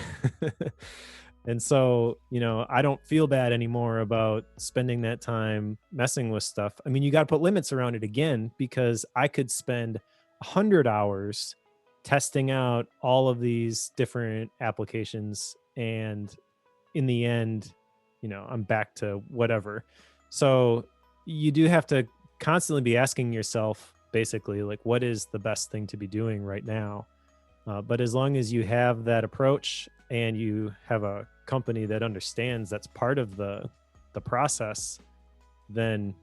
And so, I don't feel bad anymore about spending that time messing with stuff. I mean, you got to put limits around it again, because I could spend 100 hours testing out all of these different applications. And in the end, I'm back to whatever. So you do have to constantly be asking yourself, basically, like, what is the best thing to be doing right now? But as long as you have that approach and you have a company that understands that's part of the process, then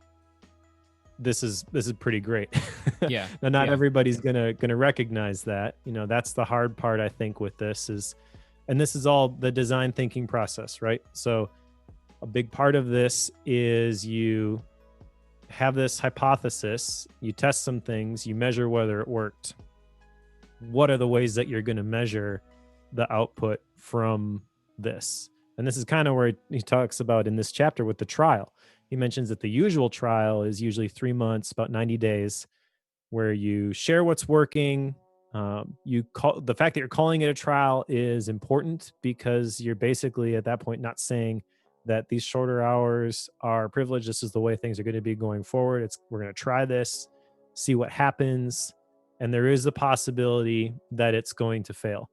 this is pretty great. Yeah. Now, not everybody's gonna recognize that. That's the hard part, I think, with this is, and this is all the design thinking process, right? So a big part of this is you have this hypothesis, you test some things, you measure whether it worked. What are the ways that you're going to measure the output from this? And this is kind of where he talks about in this chapter with the trial. He mentions that the usual trial is usually 3 months, about 90 days, where you share what's working. The fact that you're calling it a trial is important, because you're basically at that point not saying that these shorter hours are privileged. This is the way things are going to be going forward. We're going to try this, see what happens. And there is the possibility that it's going to fail.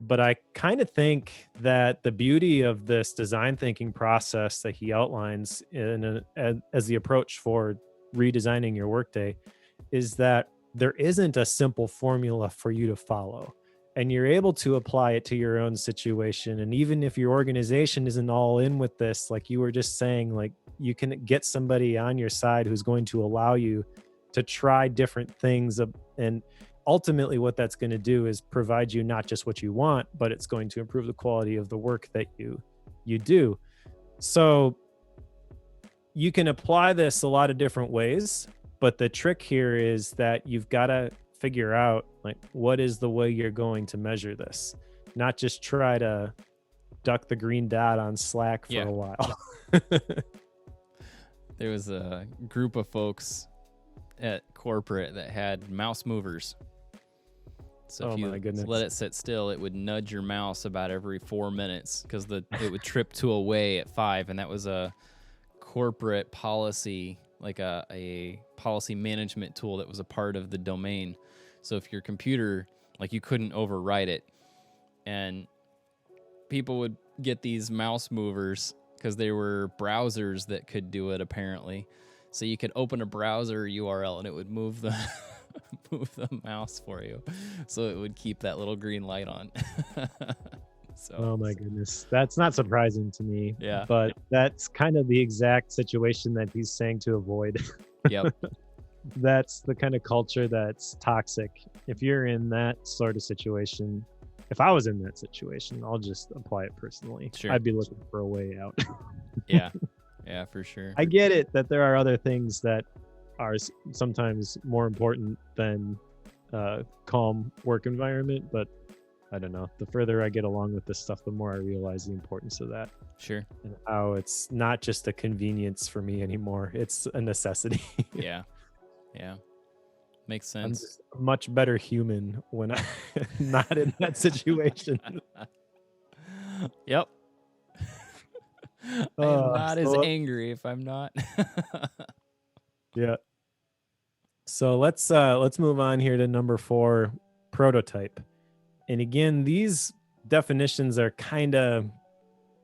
But I kind of think that the beauty of this design thinking process that he outlines as the approach for redesigning your workday is that there isn't a simple formula for you to follow. And you're able to apply it to your own situation. And even if your organization isn't all in with this, like you were just saying, like, you can get somebody on your side who's going to allow you to try different things. And ultimately what that's going to do is provide you not just what you want, but it's going to improve the quality of the work that you do. So you can apply this a lot of different ways, but the trick here is that you've got to figure out, like, what is the way you're going to measure this? not just try to duck the green dot on Slack for Yeah. a while. There was a group of folks at corporate that had mouse movers. So if you let it sit still, it would nudge your mouse about every 4 minutes because it would trip to away at 5, and that was a corporate policy, like a policy management tool that was a part of the domain. So if your computer, like, you couldn't overwrite it, and people would get these mouse movers because they were browsers that could do it apparently. So you could open a browser URL and it would move the move the mouse for you, so it would keep that little green light on. So, oh my goodness, that's not surprising to me. Yeah, but that's kind of the exact situation that he's saying to avoid. Yep. That's the kind of culture that's toxic. If you're in that sort of situation, if I was in that situation, I'll just apply it personally. Sure. I'd be looking for a way out. Yeah, for sure. I get it that there are other things that are sometimes more important than calm work environment, but I don't know. The further I get along with this stuff, the more I realize the importance of that. Sure. And how it's not just a convenience for me anymore. It's a necessity. Yeah. Makes sense. I'm just a much better human when I'm not in that situation. Yep. I'm not as angry if I'm not. Yeah. So let's move on here to number 4, prototype. And again, these definitions are kind of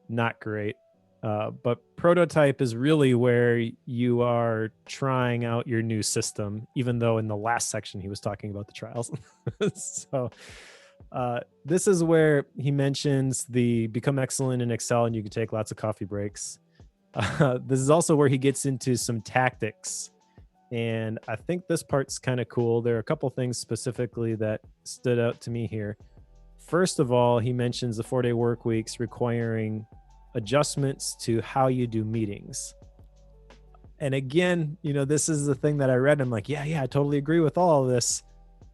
not great. But prototype is really where you are trying out your new system, even though in the last section he was talking about the trials. So this is where he mentions the become excellent in Excel and you can take lots of coffee breaks. This is also where he gets into some tactics. And I think this part's kind of cool. There are a couple things specifically that stood out to me here. First of all, he mentions the 4-day work weeks requiring adjustments to how you do meetings. And again, this is the thing that I read. I'm like, yeah, I totally agree with all of this.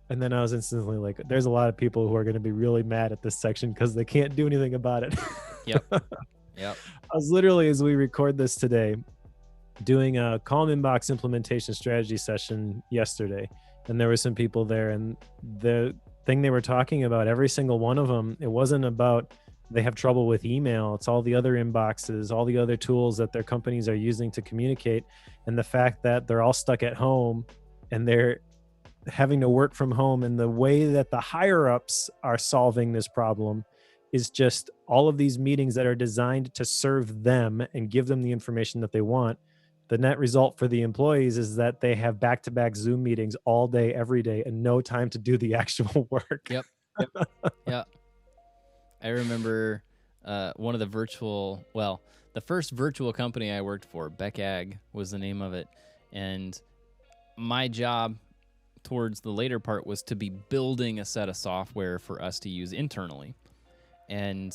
And then I was instantly like, there's a lot of people who are going to be really mad at this section because they can't do anything about it. Yep. I was literally, as we record this today, doing a Calm Inbox implementation strategy session yesterday. And there were some people there, and the thing they were talking about, every single one of them, it wasn't about they have trouble with email. It's all the other inboxes, all the other tools that their companies are using to communicate. And the fact that they're all stuck at home and they're having to work from home. And the way that the higher ups are solving this problem is just all of these meetings that are designed to serve them and give them the information that they want. The net result for the employees is that they have back-to-back Zoom meetings all day, every day, and no time to do the actual work. Yep. Yeah. I remember one of the first virtual company I worked for, Beck Ag was the name of it. And my job towards the later part was to be building a set of software for us to use internally. And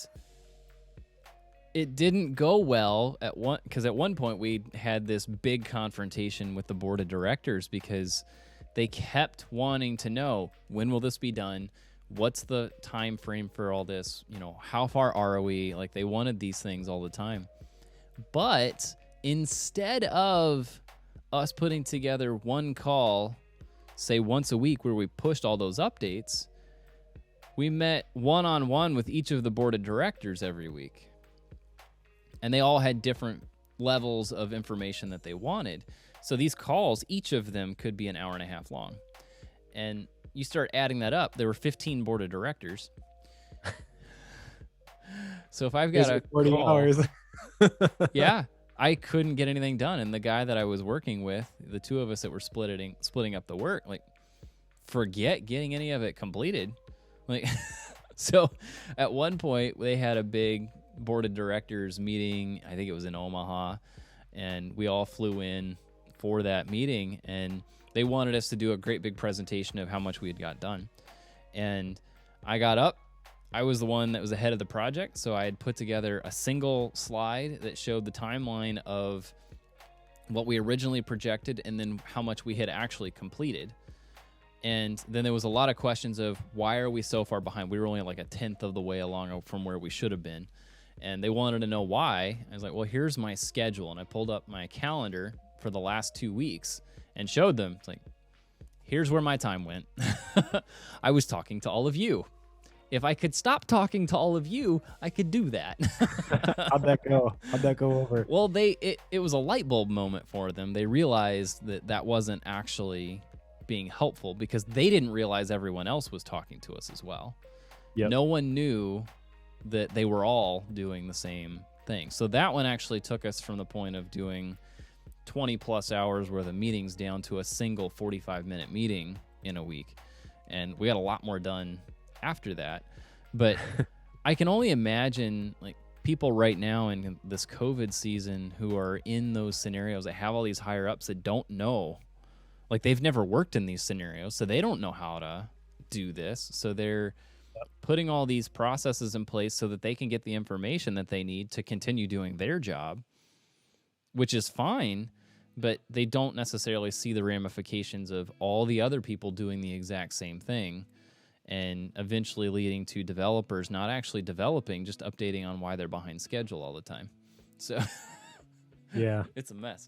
it didn't go well because at one point we had this big confrontation with the board of directors because they kept wanting to know, when will this be done? What's the time frame for all this? How far are we? Like, they wanted these things all the time. But instead of us putting together one call, say once a week, where we pushed all those updates, we met one-on-one with each of the board of directors every week. And they all had different levels of information that they wanted. So these calls, each of them could be an hour and a half long. And you start adding that up, there were 15 board of directors. So if I've got a 40 call, hours. yeah, I couldn't get anything done. And the guy that I was working with, the two of us that were splitting up the work, like, forget getting any of it completed. Like, so at one point they had a big board of directors meeting. I think it was in Omaha, and we all flew in for that meeting, and they wanted us to do a great big presentation of how much we had got done. And I got up. I was the one that was ahead of the project, so I had put together a single slide that showed the timeline of what we originally projected and then how much we had actually completed. And then there was a lot of questions of why are we so far behind? We were only like a 10th of the way along from where we should have been. And they wanted to know why. I was like, well, here's my schedule. And I pulled up my calendar for the last 2 weeks and showed them. It's like, here's where my time went. I was talking to all of you. If I could stop talking to all of you, I could do that. How'd that go? How'd that go over? Well, it was a light bulb moment for them. They realized that wasn't actually being helpful because they didn't realize everyone else was talking to us as well. Yep. No one knew that they were all doing the same thing. So that one actually took us from the point of doing 20 plus hours worth of meetings down to a single 45-minute meeting in a week. And we got a lot more done after that. But I can only imagine like people right now in this COVID season who are in those scenarios that have all these higher ups that don't know, like they've never worked in these scenarios, so they don't know how to do this. So they're putting all these processes in place so that they can get the information that they need to continue doing their job, which is fine, but they don't necessarily see the ramifications of all the other people doing the exact same thing, and eventually leading to developers not actually developing, just updating on why they're behind schedule all the time. So yeah, it's a mess.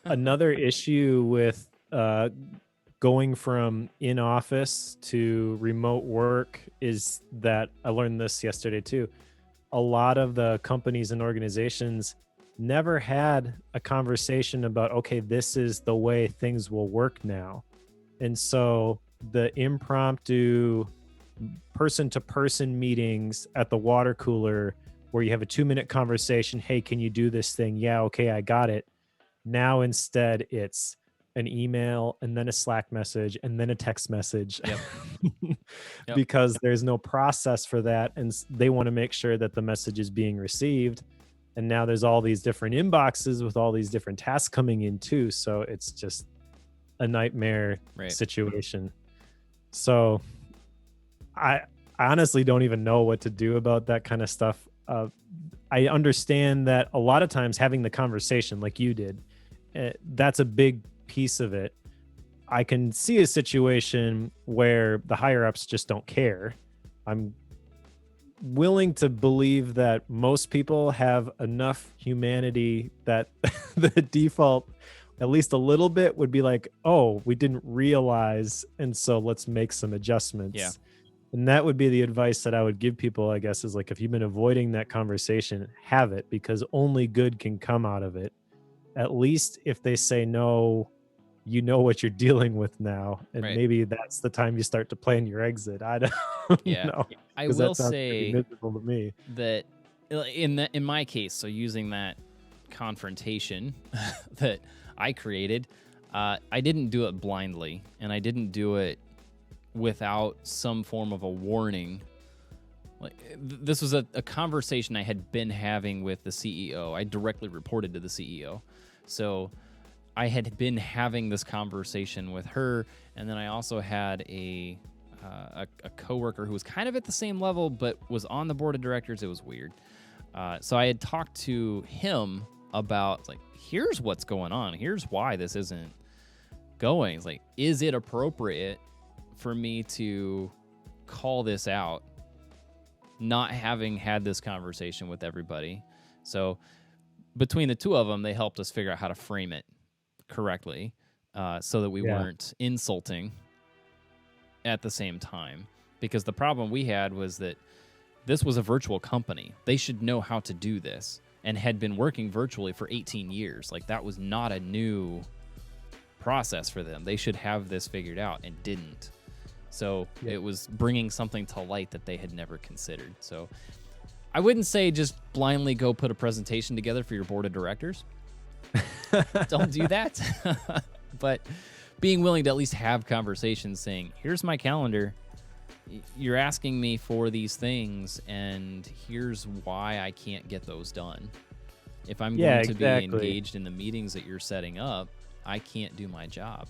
Another issue with going from in office to remote work is that I learned this yesterday too. A lot of the companies and organizations never had a conversation about, okay, this is the way things will work now. And so the impromptu person-to-person meetings at the water cooler where you have a 2-minute conversation, hey, can you do this thing? Yeah, okay, I got it. Now instead it's an email and then a Slack message and then a text message. Yep. Because there's no process for that, and they want to make sure that the message is being received. And now there's all these different inboxes with all these different tasks coming in too, so it's just a nightmare situation. So I honestly don't even know what to do about that kind of stuff. I understand that a lot of times having the conversation like you did, that's a big piece of it. I can see a situation where the higher ups just don't care. I'm willing to believe that most people have enough humanity that the default, at least a little bit, would be like, oh, we didn't realize, and so let's make some adjustments. Yeah. And that would be the advice that I would give people, I guess, is like, if you've been avoiding that conversation, have it, because only good can come out of it. At least if they say no, you know what you're dealing with now, and maybe that's the time you start to plan your exit. I don't know. I will say pretty miserable to me that in my case, so using that confrontation that I created, I didn't do it blindly, and I didn't do it without some form of a warning. Like this was a conversation I had been having with the CEO. I directly reported to the CEO. So I had been having this conversation with her, and then I also had a coworker who was kind of at the same level, but was on the board of directors. It was weird. So I had talked to him about, like, here's what's going on. Here's why this isn't going. It's like, is it appropriate for me to call this out, not having had this conversation with everybody? So between the two of them, they helped us figure out how to frame it correctly, so that we weren't insulting at the same time. Because the problem we had was that this was a virtual company. They should know how to do this, and had been working virtually for 18 years. Like, that was not a new process for them. They should have this figured out, and didn't. So it was bringing something to light that they had never considered. So I wouldn't say just blindly go put a presentation together for your board of directors. Don't do that. But being willing to at least have conversations saying, here's my calendar. You're asking me for these things, and here's why I can't get those done. If I'm going to be engaged in the meetings that you're setting up, I can't do my job.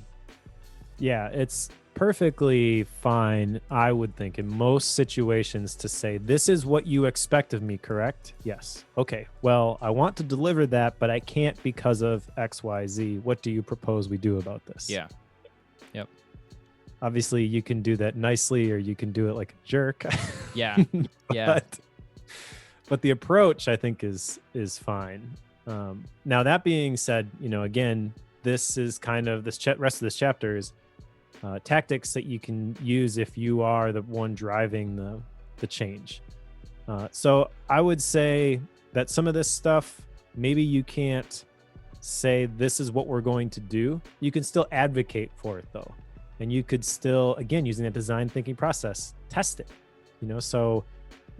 Yeah, it's perfectly fine, I would think, in most situations to say, this is what you expect of me, correct? Yes. Okay, well, I want to deliver that, but I can't because of XYZ. What do you propose we do about this? Yeah. Yep. Obviously, you can do that nicely, or you can do it like a jerk. Yeah. Yeah. but but the approach, I think, is fine. Now that being said, again, this is kind of rest of this chapter is tactics that you can use if you are the one driving the change. So I would say that some of this stuff, maybe you can't say this is what we're going to do. You can still advocate for it though. And you could still, again, using that design thinking process, test it. So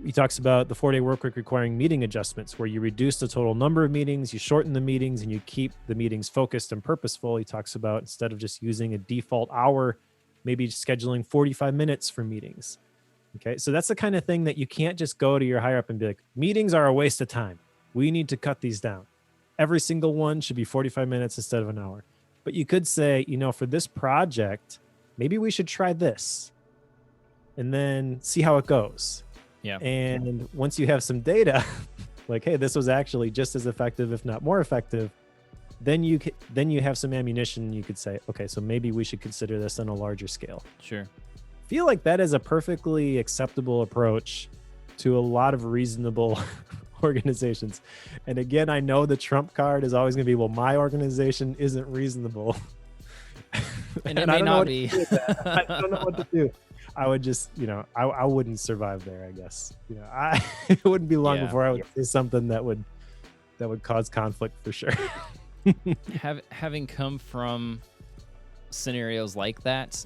he talks about the 4-day work week requiring meeting adjustments where you reduce the total number of meetings, you shorten the meetings, and you keep the meetings focused and purposeful. He talks about instead of just using a default hour, maybe scheduling 45 minutes for meetings. Okay, so that's the kind of thing that you can't just go to your higher up and be like, meetings are a waste of time. We need to cut these down. Every single one should be 45 minutes instead of an hour. But you could say, for this project, maybe we should try this and then see how it goes. Yeah. And once you have some data, like, hey, this was actually just as effective, if not more effective, then you have some ammunition. You could say, okay, so maybe we should consider this on a larger scale. Sure. Feel like that is a perfectly acceptable approach to a lot of reasonable organizations. And again, I know the trump card is always going to be, well, my organization isn't reasonable. And it may not be. I don't know what to do. I would just, I wouldn't survive there, I guess. It wouldn't be long before I would say something that would cause conflict for sure. Having come from scenarios like that,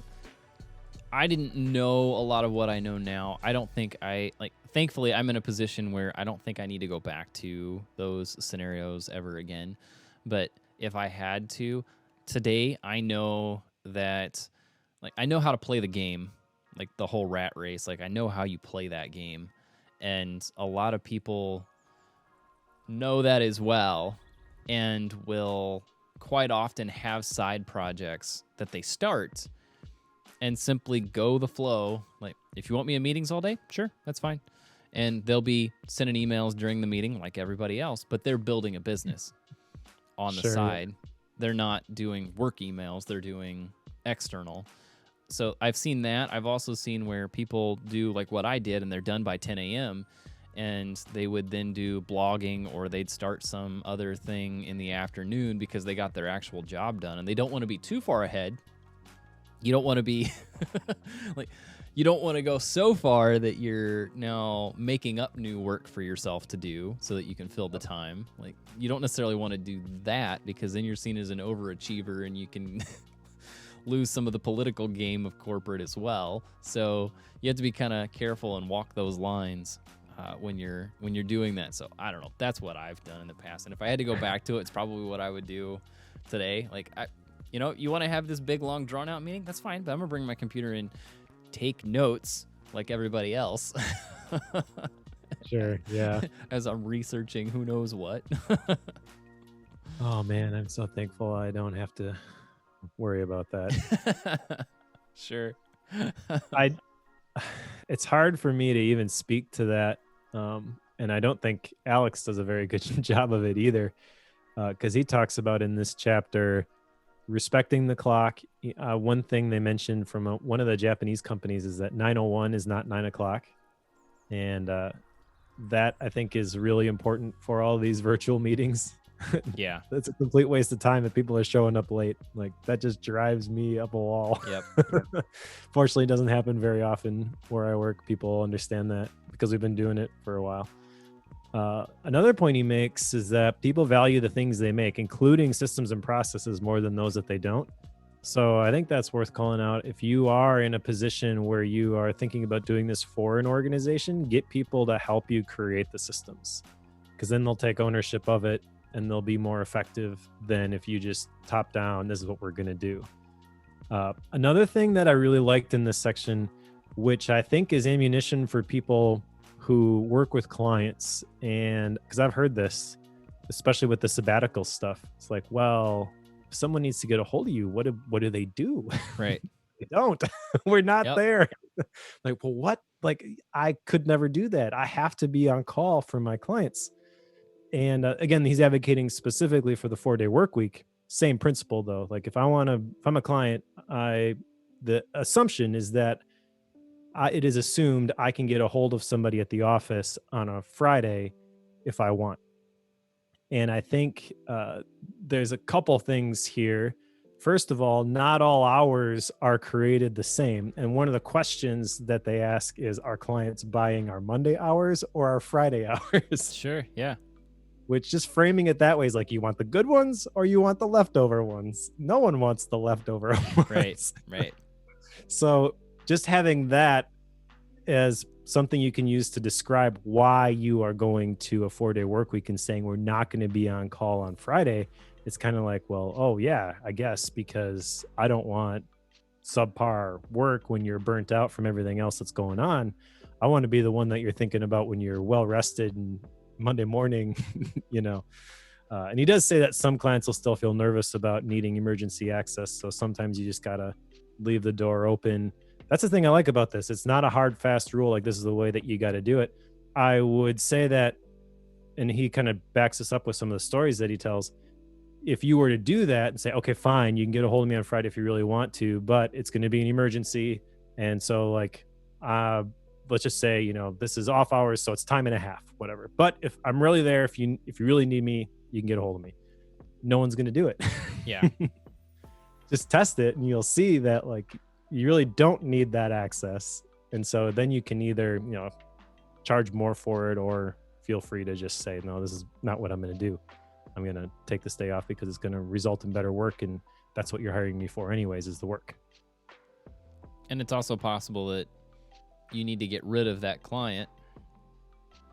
I didn't know a lot of what I know now. I don't think thankfully I'm in a position where I don't think I need to go back to those scenarios ever again. But if I had to, today I know that, I know how to play the game, like the whole rat race. I know how you play that game. And a lot of people know that as well and will quite often have side projects that they start and simply go the flow. Like, if you want me in meetings all day, sure, that's fine. And they'll be sending emails during the meeting like everybody else, but they're building a business on the side. Yeah. They're not doing work emails, they're doing external. So I've seen that. I've also seen where people do like what I did and they're done by 10 a.m. and they would then do blogging or they'd start some other thing in the afternoon because they got their actual job done and they don't want to be too far ahead. You don't want to be you don't want to go so far that you're now making up new work for yourself to do so that you can fill the time. You don't necessarily want to do that because then you're seen as an overachiever and you can lose some of the political game of corporate as well. So you have to be kind of careful and walk those lines when you're doing that. So I don't know. That's what I've done in the past. And if I had to go back to it, it's probably what I would do today. You want to have this big, long, drawn-out meeting? That's fine, but I'm going to bring my computer and take notes like everybody else. Sure, yeah. As I'm researching who knows what. Oh, man, I'm so thankful I don't have to worry about that. Sure. It's hard for me to even speak to that, and I don't think Alex does a very good job of it either, because he talks about in this chapter respecting the clock. One thing they mentioned from one of the Japanese companies is that 9:01 is not 9 o'clock. And that I think is really important for all these virtual meetings. Yeah. That's a complete waste of time if people are showing up late. That just drives me up a wall. Yep. Fortunately, it doesn't happen very often where I work. People understand that because we've been doing it for a while. Another point he makes is that people value the things they make, including systems and processes, more than those that they don't. So I think that's worth calling out. If you are in a position where you are thinking about doing this for an organization, get people to help you create the systems, because then they'll take ownership of it and they'll be more effective than if you just top down, this is what we're going to do. Another thing that I really liked in this section, which I think is ammunition for people who work with clients, and because I've heard this, especially with the sabbatical stuff, it's like, well, if someone needs to get a hold of you, what do they do? Right. They don't. We're not Yep. there. Well, what? I could never do that. I have to be on call for my clients. And again, he's advocating specifically for the 4-day work week. Same principle though. If I'm a client, I the assumption is that it is assumed I can get a hold of somebody at the office on a Friday if I want. And I think there's a couple things here. First of all, not all hours are created the same. And one of the questions that they ask is, are clients buying our Monday hours or our Friday hours? Sure. Yeah. Which, just framing it that way, is like, you want the good ones or you want the leftover ones? No one wants the leftover ones. Right. Right. So just having that as something you can use to describe why you are going to a 4-day work week and saying we're not going to be on call on Friday, it's kind of like, well, oh yeah, I guess, because I don't want subpar work when you're burnt out from everything else that's going on. I want to be the one that you're thinking about when you're well rested and Monday morning, you know. And he does say that some clients will still feel nervous about needing emergency access. So sometimes you just got to leave the door open. That's the thing I like about this. It's not a hard, fast rule, like this is the way that you got to do it. I would say that, and he kind of backs us up with some of the stories that he tells. If you were to do that and say, okay, fine, you can get a hold of me on Friday if you really want to, but it's going to be an emergency. And so, like, let's just say, you know, this is off hours, so it's time and a half, whatever. But if I'm really there, if you really need me, you can get a hold of me. No one's going to do it. Yeah. Just test it and you'll see that, like, you really don't need that access. And so then you can either, you know, charge more for it, or feel free to just say, no, this is not what I'm going to do. I'm going to take this day off because it's going to result in better work. And that's what you're hiring me for anyways, is the work. And it's also possible that you need to get rid of that client.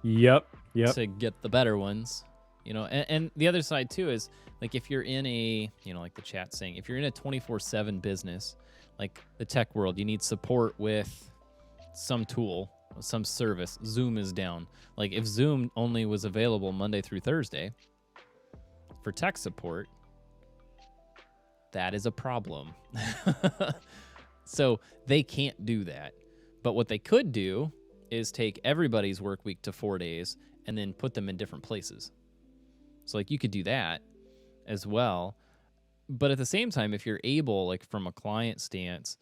Yep. To get the better ones, you know. And the other side too is, like, if you're in a, you know, like the chat's saying, if you're in a 24/7 business, like the tech world, you need support with some tool, some service. Zoom is down. Like, if Zoom only was available Monday through Thursday for tech support, that is a problem. So they can't do that. But what they could do is take everybody's work week to 4 days and then put them in different places. So, like, you could do that as well. But at the same time, if you're able, like, from a client stance,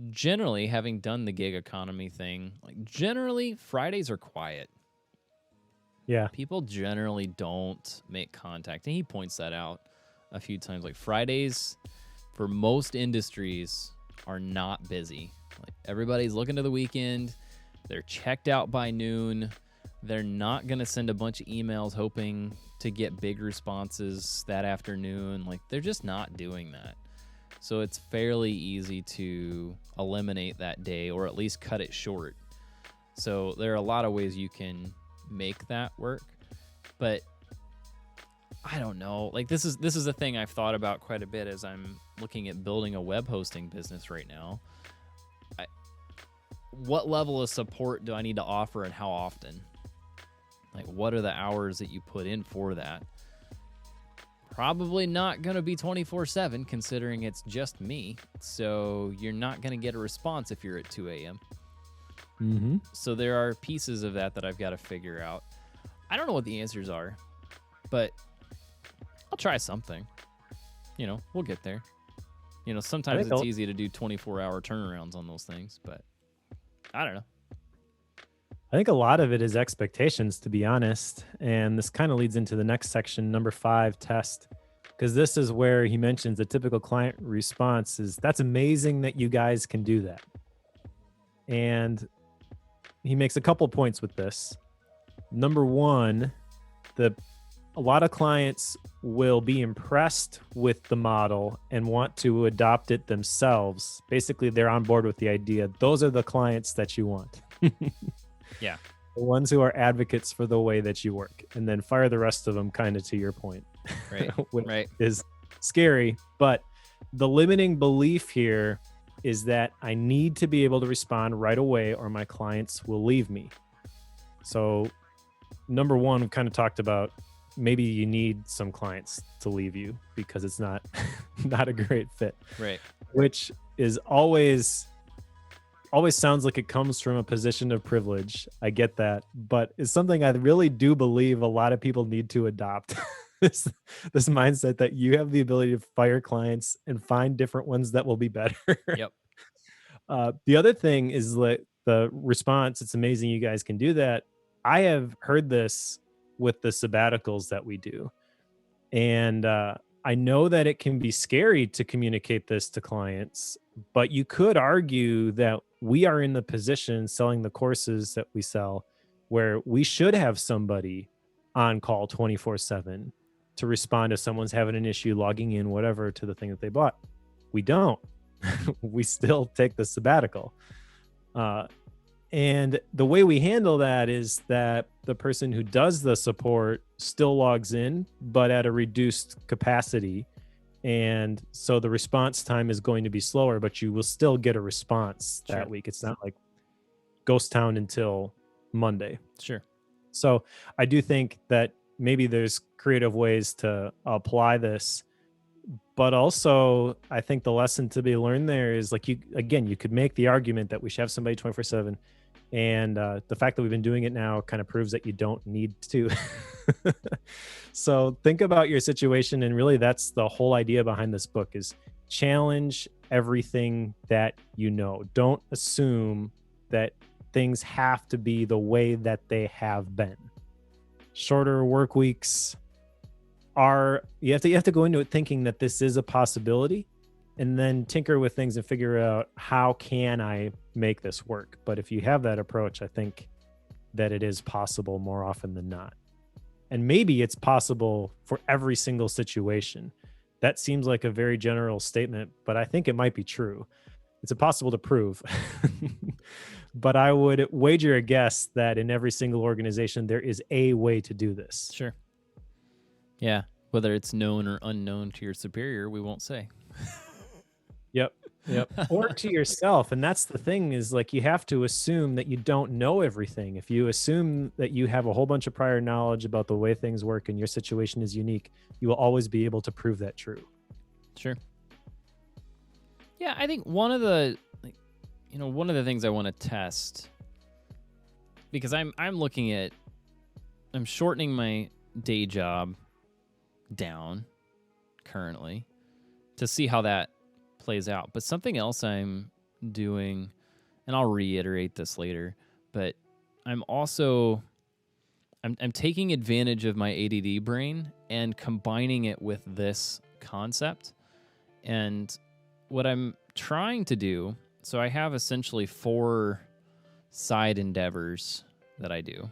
generally, having done the gig economy thing, like, generally Fridays are quiet. Yeah. People generally don't make contact. And he points that out a few times. Like, Fridays for most industries are not busy. Like, everybody's looking to the weekend. They're checked out by noon. They're not going to send a bunch of emails hoping to get big responses that afternoon. Like, they're just not doing that. So it's fairly easy to eliminate that day, or at least cut it short. So there are a lot of ways you can make that work. But I don't know. Like, this is a thing I've thought about quite a bit as I'm looking at building a web hosting business right now. What level of support do I need to offer, and how often? Like, what are the hours that you put in for that? Probably not going to be 24/7, considering it's just me. So you're not going to get a response if you're at 2 a.m. Mm-hmm. So there are pieces of that I've got to figure out. I don't know what the answers are, but I'll try something. You know, we'll get there. You know, sometimes it's easy to do 24-hour turnarounds on those things, but I don't know. I think a lot of it is expectations, to be honest. And this kind of leads into the next section, number 5, test. Because this is where he mentions the typical client response is, that's amazing that you guys can do that. And he makes a couple points with this. Number 1, a lot of clients will be impressed with the model and want to adopt it themselves. Basically, they're on board with the idea. Those are the clients that you want. Yeah. The ones who are advocates for the way that you work, and then fire the rest of them, kind of to your point. Right. Which right. is scary. But the limiting belief here is that I need to be able to respond right away or my clients will leave me. So number 1, we've kind of talked about, maybe you need some clients to leave you because it's not a great fit. Right. Which is always sounds like it comes from a position of privilege. I get that, but it's something I really do believe a lot of people need to adopt. this mindset that you have the ability to fire clients and find different ones that will be better. Yep. The other thing is like the response. It's amazing you guys can do that. I have heard this with the sabbaticals that we do. And I know that it can be scary to communicate this to clients, but you could argue that we are in the position selling the courses that we sell where we should have somebody on call 24/7 to respond if someone's having an issue logging in, whatever, to the thing that they bought. We don't. We still take the sabbatical. Uh, and the way we handle that is that the person who does the support still logs in, but at a reduced capacity. And so the response time is going to be slower, but you will still get a response that week. It's not like ghost town until Monday. Sure. So I do think that maybe there's creative ways to apply this. But also, I think the lesson to be learned there is like, you could make the argument that we should have somebody 24/7. And the fact that we've been doing it now kind of proves that you don't need to. So think about your situation. And really, that's the whole idea behind this book is challenge everything that you know. Don't assume that things have to be the way that they have been. Shorter work weeks you have to go into it thinking that this is a possibility, and then tinker with things and figure out how can I make this work. But if you have that approach, I think that it is possible more often than not. And maybe it's possible for every single situation. That seems like a very general statement, but I think it might be true. It's impossible to prove. But I would wager a guess that in every single organization, there is a way to do this. Sure. Yeah. Whether it's known or unknown to your superior, we won't say. Yep. Or to yourself. And that's the thing is like, you have to assume that you don't know everything. If you assume that you have a whole bunch of prior knowledge about the way things work and your situation is unique, you will always be able to prove that true. Sure. Yeah. I think one of the things I want to test, because I'm shortening my day job down currently to see how that plays out. But something else I'm doing, and I'll reiterate this later, but I'm taking advantage of my ADD brain and combining it with this concept. And what I'm trying to do, so I have essentially 4 side endeavors that I do.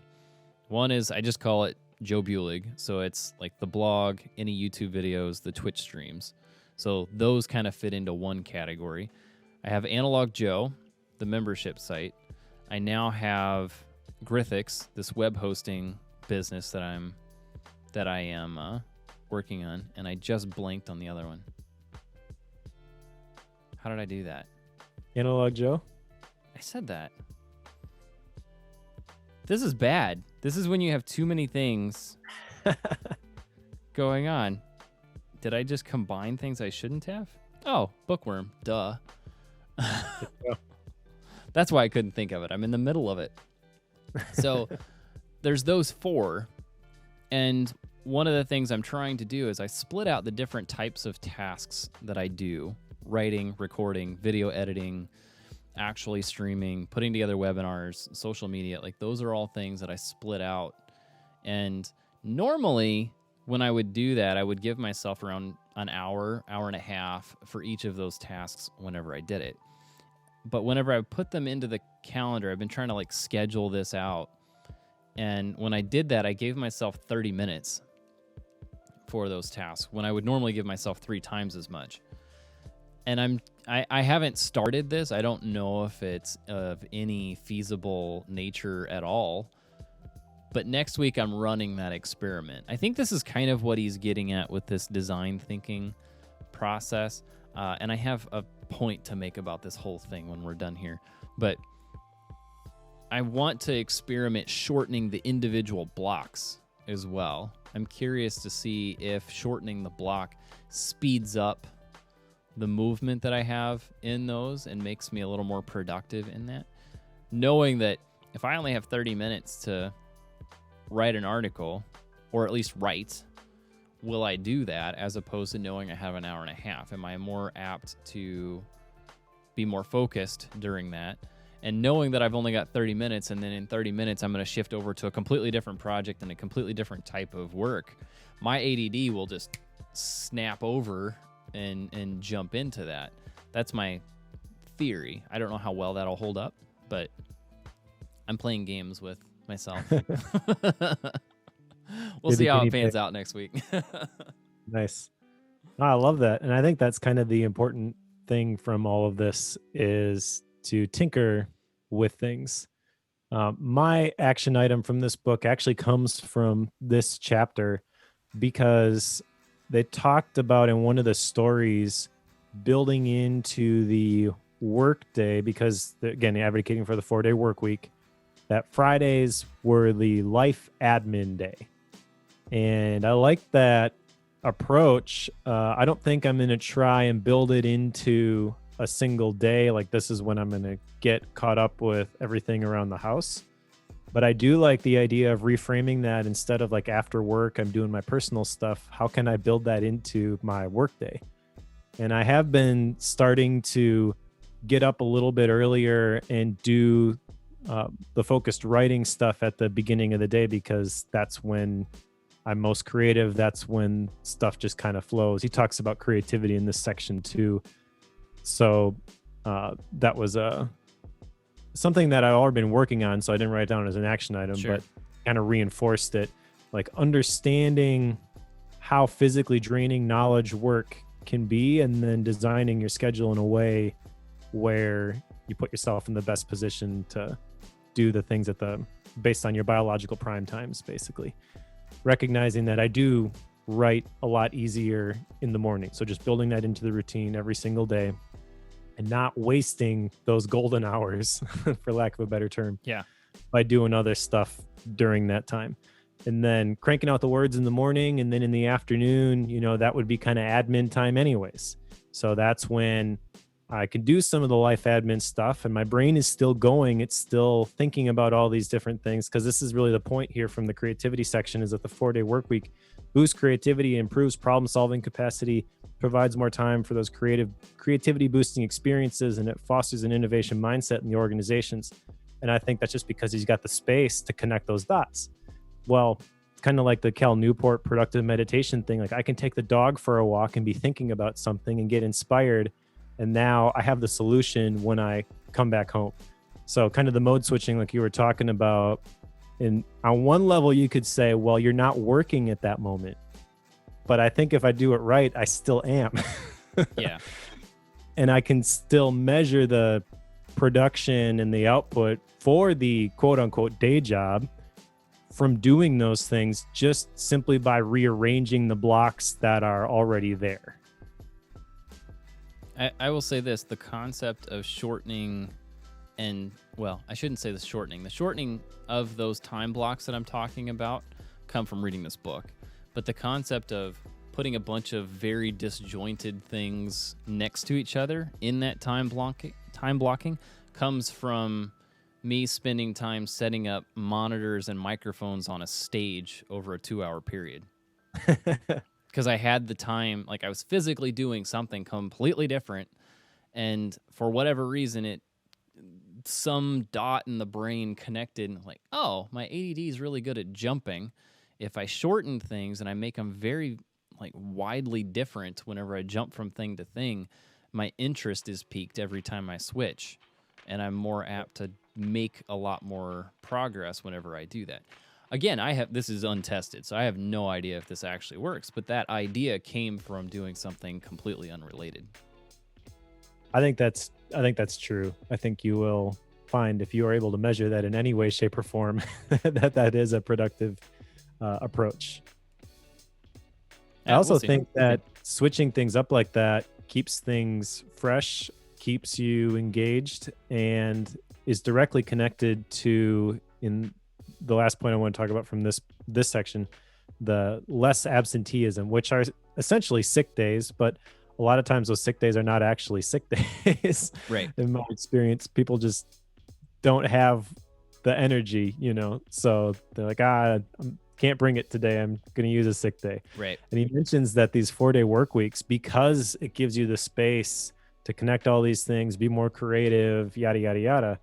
One is, I just call it Joe Bulig. So it's like the blog, any YouTube videos, the Twitch streams. So those kind of fit into one category. I have Analog Joe, the membership site. I now have Grithix, this web hosting business that I am working on, and I just blanked on the other one. How did I do that? Analog Joe? I said that. This is bad. This is when you have too many things going on. Did I just combine things I shouldn't have? Oh, bookworm. Duh. That's why I couldn't think of it. I'm in the middle of it. So there's those 4. And one of the things I'm trying to do is I split out the different types of tasks that I do. Writing, recording, video editing, actually streaming, putting together webinars, social media. Like those are all things that I split out. And normally when I would do that, I would give myself around an hour and a half for each of those tasks whenever I did it. But whenever I put them into the calendar, I've been trying to like schedule this out. And when I did that, I gave myself 30 minutes for those tasks when I would normally give myself 3 times as much. And I haven't started this. I don't know if it's of any feasible nature at all. But next week, I'm running that experiment. I think this is kind of what he's getting at with this design thinking process. And I have a point to make about this whole thing when we're done here. But I want to experiment shortening the individual blocks as well. I'm curious to see if shortening the block speeds up the movement that I have in those and makes me a little more productive in that. Knowing that if I only have 30 minutes to write an article, or at least write, will I do that as opposed to knowing I have an hour and a half? Am I more apt to be more focused during that. And knowing that I've only got 30 minutes, and then in 30 minutes, I'm going to shift over to a completely different project and a completely different type of work, my ADD will just snap over and jump into that. That's my theory. I don't know how well that'll hold up, but I'm playing games with myself. We'll see how it pans out next week. Nice. Oh, I love that. And I think that's kind of the important thing from all of this is to tinker with things. My action item from this book actually comes from this chapter because they talked about in one of the stories building into the workday, because again, advocating for the 4-day work week, that Fridays were the life admin day. And I like that approach. I don't think I'm going to try and build it into a single day. Like this is when I'm going to get caught up with everything around the house. But I do like the idea of reframing that instead of like after work, I'm doing my personal stuff. How can I build that into my workday? And I have been starting to get up a little bit earlier and do the focused writing stuff at the beginning of the day, because that's when I'm most creative. That's when stuff just kind of flows. He talks about creativity in this section too. So that was something that I've already been working on. So I didn't write it down as an action item, Sure. but kind of reinforced it. Like understanding how physically draining knowledge work can be, and then designing your schedule in a way where you put yourself in the best position to do the things based on your biological prime times, basically. Recognizing that I do write a lot easier in the morning. So just building that into the routine every single day and not wasting those golden hours, for lack of a better term, by doing other stuff during that time. And then cranking out the words in the morning, and then in the afternoon, that would be kind of admin time anyways. So that's when I can do some of the life admin stuff, and my brain is still going. It's still thinking about all these different things, because this is really the point here from the creativity section, is that the 4-day work week boosts creativity, improves problem solving capacity, provides more time for those creativity boosting experiences, and it fosters an innovation mindset in the organizations. And I think that's just because he's got the space to connect those dots. Well, it's kind of like the Cal Newport productive meditation thing. Like I can take the dog for a walk and be thinking about something and get inspired. And now I have the solution when I come back home. So kind of the mode switching, like you were talking about. And on one level, you could say, well, you're not working at that moment. But I think if I do it right, I still am. Yeah. And I can still measure the production and the output for the quote unquote day job from doing those things just simply by rearranging the blocks that are already there. I will say this, the concept of shortening I shouldn't say the shortening of those time blocks that I'm talking about come from reading this book. But the concept of putting a bunch of very disjointed things next to each other in that time blocking comes from me spending time setting up monitors and microphones on a stage over a 2-hour period. Because I had the time, like I was physically doing something completely different, and for whatever reason, some dot in the brain connected, and like, oh, my ADD is really good at jumping. If I shorten things and I make them very widely different whenever I jump from thing to thing, my interest is piqued every time I switch, and I'm more apt to make a lot more progress whenever I do that. Again, this is untested, so I have no idea if this actually works, but that idea came from doing something completely unrelated. I think that's true. I think you will find, if you are able to measure that in any way, shape, or form, that is a productive approach. I also think that switching things up like that keeps things fresh, keeps you engaged, and is directly connected to, in the last point I want to talk about from this section, the less absenteeism, which are essentially sick days, but a lot of times those sick days are not actually sick days. Right. In my experience, people just don't have the energy, so they're like, I can't bring it today. I'm going to use a sick day. Right. And he mentions that these 4-day work weeks, because it gives you the space to connect all these things, be more creative, yada, yada, yada.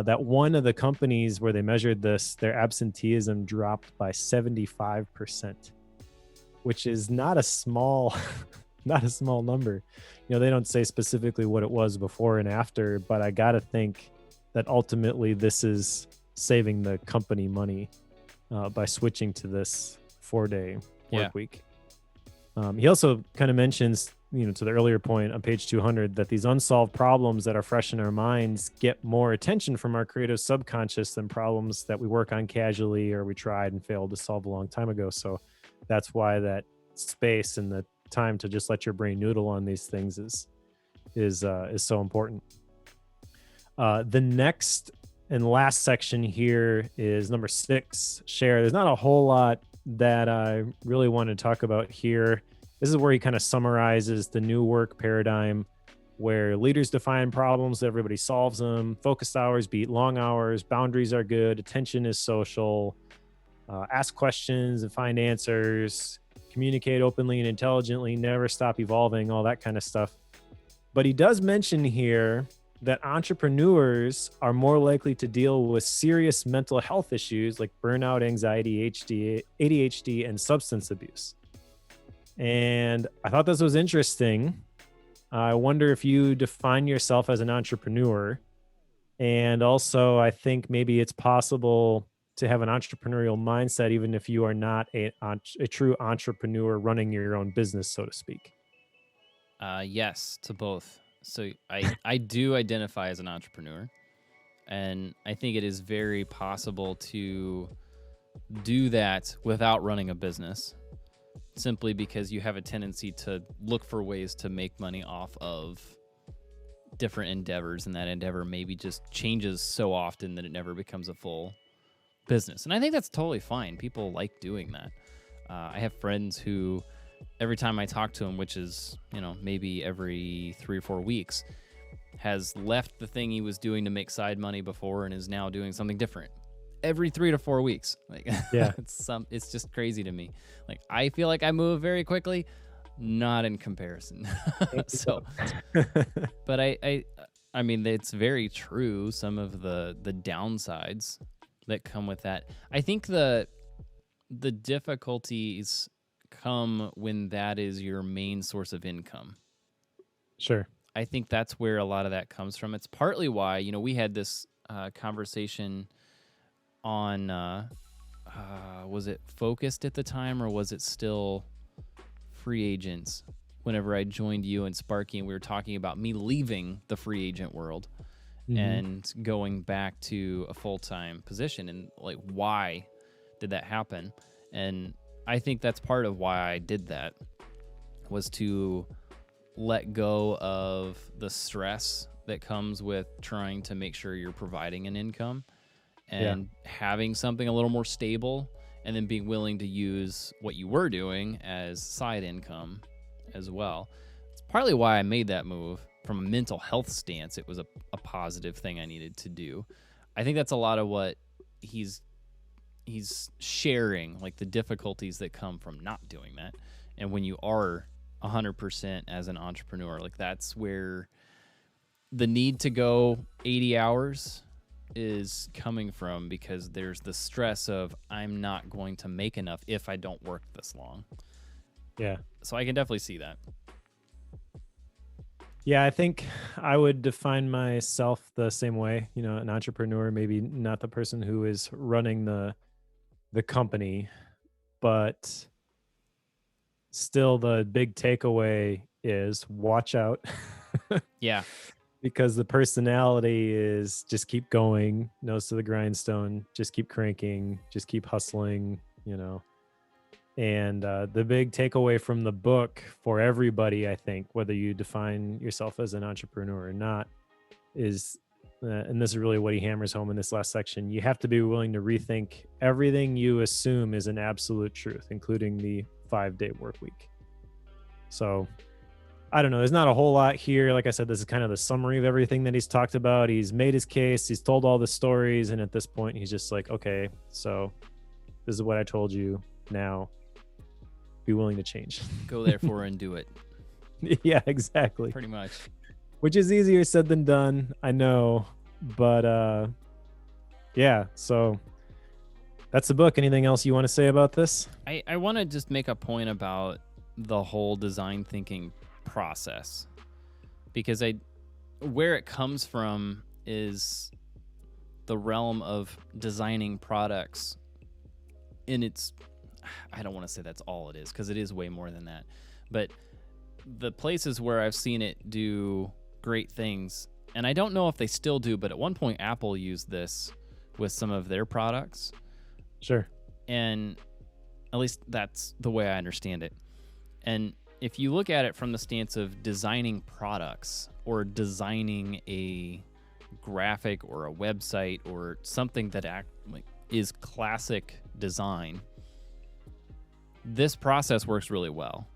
That one of the companies where they measured this, their absenteeism dropped by 75%, which is not a small, not a small number. They don't say specifically what it was before and after, but I got to think that ultimately this is saving the company money by switching to this 4-day work week. He also kind of mentions, to the earlier point on page 200, that these unsolved problems that are fresh in our minds get more attention from our creative subconscious than problems that we work on casually or we tried and failed to solve a long time ago. So that's why that space and the time to just let your brain noodle on these things is so important. The next and last section here is number 6, share. There's not a whole lot that I really want to talk about here. This is where he kind of summarizes the new work paradigm, where leaders define problems, everybody solves them. Focused hours beat long hours. Boundaries are good. Attention is social. Ask questions and find answers. Communicate openly and intelligently. Never stop evolving. All that kind of stuff. But he does mention here that entrepreneurs are more likely to deal with serious mental health issues like burnout, anxiety, ADHD, and substance abuse. And I thought this was interesting. I wonder if you define yourself as an entrepreneur. And also, I think maybe it's possible to have an entrepreneurial mindset, even if you are not a true entrepreneur running your own business, so to speak. Yes, to both. So I do identify as an entrepreneur, and I think it is very possible to do that without running a business, simply because you have a tendency to look for ways to make money off of different endeavors, and that endeavor maybe just changes so often that it never becomes a full business. And I think that's totally fine. People like doing that. I have friends who, every time I talk to him, which is, maybe every 3 or 4 weeks, has left the thing he was doing to make side money before and is now doing something different every 3 to 4 weeks. Like, yeah, it's just crazy to me. Like, I feel like I move very quickly, not in comparison. So, but I mean, it's very true. Some of the downsides that come with that. I think the difficulties come when that is your main source of income. Sure. I think that's where a lot of that comes from. It's partly why, we had this conversation on, was it Focused at the time, or was it still Free Agents? Whenever I joined you and Sparky, and we were talking about me leaving the free agent world and going back to a full-time position, and like, why did that happen? And I think that's part of why I did that, was to let go of the stress that comes with trying to make sure you're providing an income and having something a little more stable, and then being willing to use what you were doing as side income as well. It's partly why I made that move. From a mental health stance, it was a positive thing I needed to do. I think that's a lot of what he's sharing, like the difficulties that come from not doing that. And when you are 100% as an entrepreneur, like, that's where the need to go 80 hours is coming from, because there's the stress of, I'm not going to make enough if I don't work this long. Yeah. So I can definitely see that. Yeah, I think I would define myself the same way. An entrepreneur, maybe not the person who is running the company, but still the big takeaway is watch out. Yeah. Because the personality is just keep going, nose to the grindstone, just keep cranking, just keep hustling, And the big takeaway from the book for everybody, I think, whether you define yourself as an entrepreneur or not, is, and this is really what he hammers home in this last section, you have to be willing to rethink everything you assume is an absolute truth, including the 5-day work week. So I don't know. There's not a whole lot here. Like I said, this is kind of the summary of everything that he's talked about. He's made his case. He's told all the stories. And at this point, he's just like, okay, so this is what I told you. Now be willing to change. Go therefore and do it. Yeah, exactly. Pretty much. which is easier said than done, I know. But yeah, so that's the book. Anything else you want to say about this? I want to just make a point about the whole design thinking process, because where it comes from is the realm of designing products, and I don't want to say that's all it is, because it is way more than that. But the places where I've seen it do great things, and I don't know if they still do, but at one point Apple used this with some of their products. Sure. And at least that's the way I understand it. And if you look at it from the stance of designing products or designing a graphic or a website or something that is classic design, this process works really well.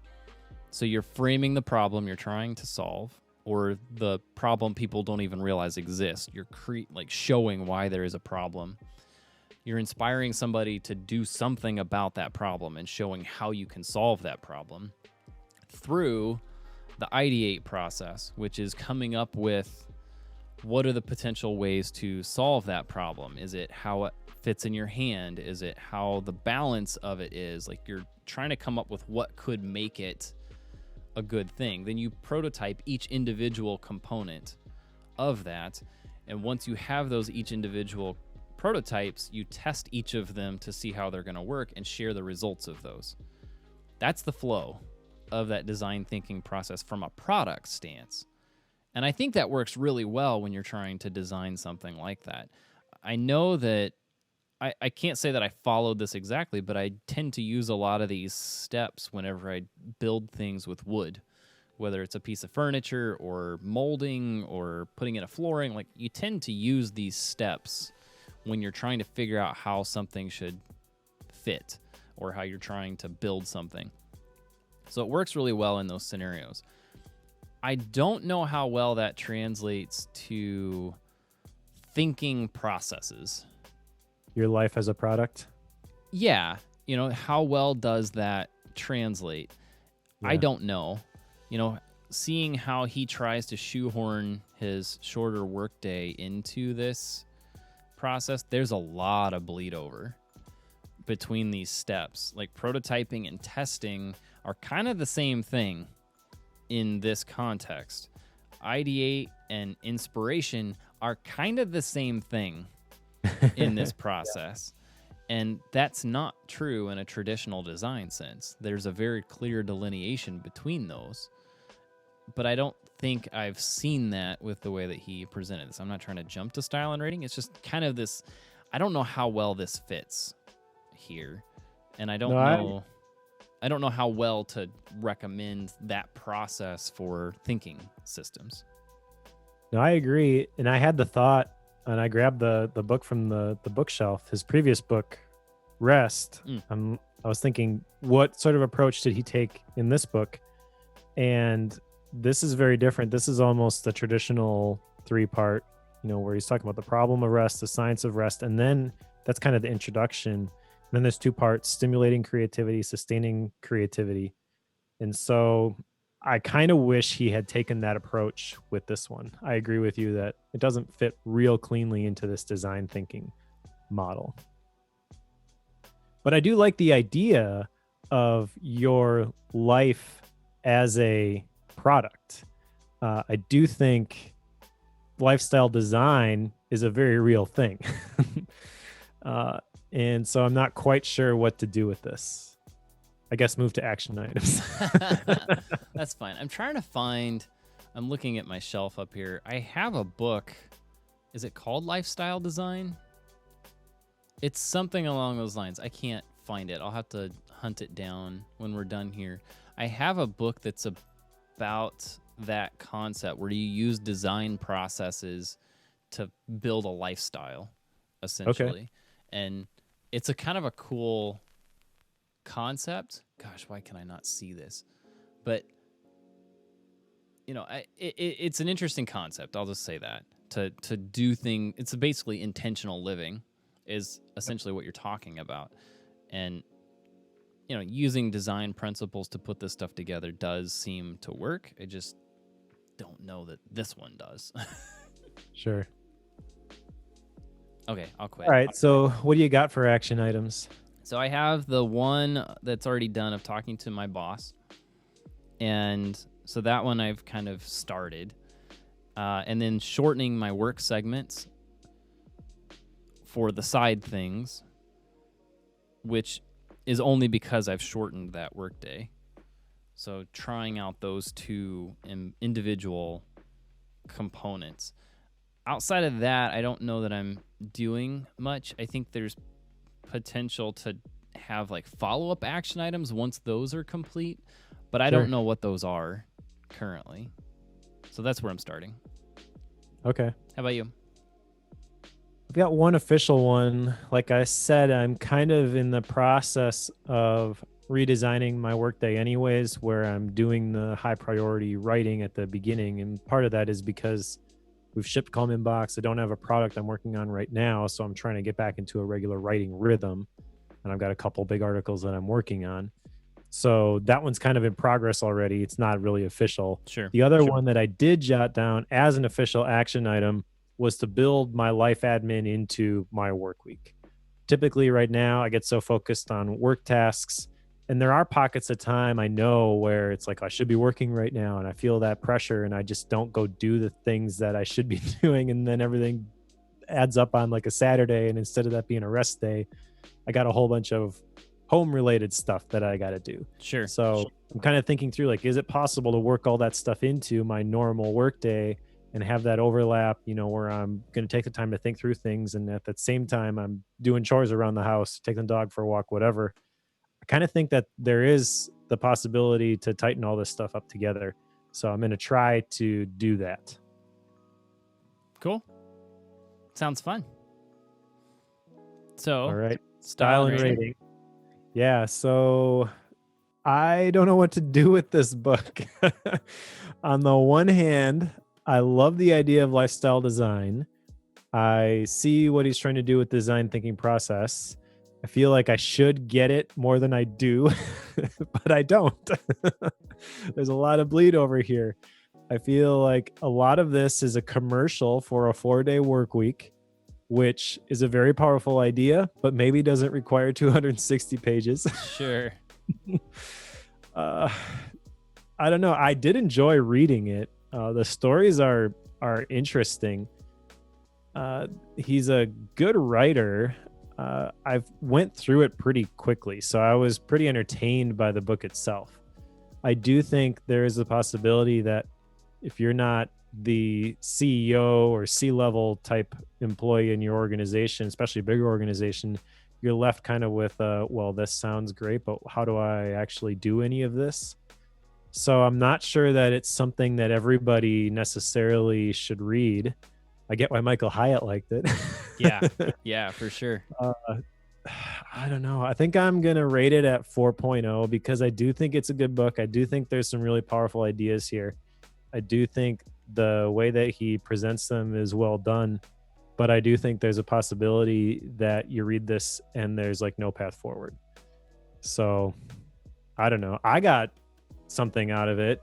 So you're framing the problem you're trying to solve, or the problem people don't even realize exists. You're showing why there is a problem. You're inspiring somebody to do something about that problem and showing how you can solve that problem through the ideate process, which is coming up with what are the potential ways to solve that problem. Is it how it fits in your hand? Is it how the balance of it is? Like, you're trying to come up with what could make it a good thing. Then you prototype each individual component of that. And once you have those each individual prototypes, you test each of them to see how they're going to work and share the results of those. That's the flow of that design thinking process from a product stance. And I think that works really well when you're trying to design something like that. I know that I can't say that I followed this exactly, but I tend to use a lot of these steps whenever I build things with wood, whether it's a piece of furniture or molding or putting in a flooring. Like, you tend to use these steps when you're trying to figure out how something should fit or how you're trying to build something. So it works really well in those scenarios. I don't know how well that translates to thinking processes. Your life as a product? Yeah. How well does that translate? Yeah. I don't know. Seeing how he tries to shoehorn his shorter workday into this process, there's a lot of bleed over between these steps. Like, prototyping and testing are kind of the same thing in this context. Ideate and inspiration are kind of the same thing in this process. Yeah. And that's not true in a traditional design sense. There's a very clear delineation between those. But I don't think I've seen that with the way that he presented this. I'm not trying to jump to style and rating. It's just kind of this, I don't know how well this fits here. And I don't know how well to recommend that process for thinking systems. No, I agree. And I had the thought, and I grabbed the book from the bookshelf, his previous book, Rest. I was thinking, what sort of approach did he take in this book? And this is very different. This is almost the traditional 3-part, where he's talking about the problem of rest, the science of rest, and then that's kind of the introduction. And then there's 2 parts: stimulating creativity, sustaining creativity. And so I kind of wish he had taken that approach with this one. I agree with you that it doesn't fit real cleanly into this design thinking model. But I do like the idea of your life as a product. I do think lifestyle design is a very real thing. And so I'm not quite sure what to do with this. I guess move to action items. That's fine. I'm looking at my shelf up here. I have a book. Is it called Lifestyle Design? It's something along those lines. I can't find it. I'll have to hunt it down when we're done here. I have a book that's about that concept where you use design processes to build a lifestyle, essentially. Okay. And it's a kind of a cool concept. Gosh, why can I not see this? But it's an interesting concept. I'll just say that to do things. It's basically intentional living is essentially what you're talking about, and using design principles to put this stuff together does seem to work. don't know that this one does. Sure. Okay, I'll quit. All right. So what do you got for action items? So I have the one that's already done of talking to my boss. And so that one I've kind of started. And then shortening my work segments for the side things, which is only because I've shortened that workday. So trying out those two individual components. Outside of that, I don't know that I'm doing much. I think there's potential to have like follow-up action items once those are complete, but I don't know what those are currently. So that's where I'm starting. Okay. How about you? I've got one official one. Like I said, I'm kind of in the process of redesigning my workday anyways, where I'm doing the high priority writing at the beginning. And part of that is because we've shipped Calm Inbox. I don't have a product I'm working on right now. So I'm trying to get back into a regular writing rhythm. And I've got a couple big articles that I'm working on. So that one's kind of in progress already. It's not really official. Sure. The other one that I did jot down as an official action item was to build my life admin into my work week. Typically right now I get so focused on work tasks, and there are pockets of time I know where it's like I should be working right now and I feel that pressure and I just don't go do the things that I should be doing, and then everything adds up on like a Saturday, and instead of that being a rest day, I got a whole bunch of home related stuff that I got to do. Sure. So I'm kind of thinking through like, is it possible to work all that stuff into my normal workday and have that overlap, where I'm going to take the time to think through things. And at the same time, I'm doing chores around the house, taking the dog for a walk, whatever. I kind of think that there is the possibility to tighten all this stuff up together. So I'm going to try to do that. Cool. Sounds fun. So, all right. Style and rating. rating. Yeah. So I don't know what to do with this book. On the one hand, I love the idea of lifestyle design. I see what he's trying to do with design thinking process. I feel like I should get it more than I do, but I don't. There's a lot of bleed over here. I feel like a lot of this is a commercial for a 4-day work week, which is a very powerful idea, but maybe doesn't require 260 pages. Sure. I don't know. I did enjoy reading it. The stories are interesting. He's a good writer. I've went through it pretty quickly, so I was pretty entertained by the book itself. I do think there is a possibility that if you're not the CEO or C-level type employee in your organization, especially a bigger organization, you're left kind of with, well, this sounds great, but how do I actually do any of this? So I'm not sure that it's something that everybody necessarily should read. I get why Michael Hyatt liked it. Yeah, for sure. I don't know. I think I'm going to rate it at 4.0 because I do think it's a good book. I do think there's some really powerful ideas here. I do think the way that he presents them is well done, but I do think there's a possibility that you read this and there's like no path forward. So I don't know. I got something out of it.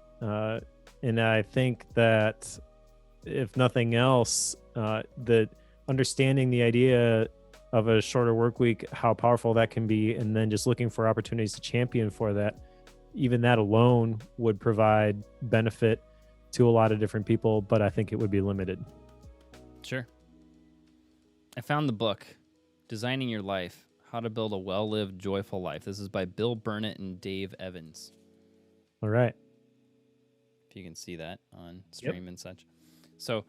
And I think that if nothing else, the understanding the idea of a shorter work week, how powerful that can be, and then just looking for opportunities to champion for that, even that alone would provide benefit to a lot of different people, but I think it would be limited. Sure. I found the book, Designing Your Life, How to Build a Well-Lived, Joyful Life. This is by Bill Burnett and Dave Evans. All right. If you can see that on stream and such. So,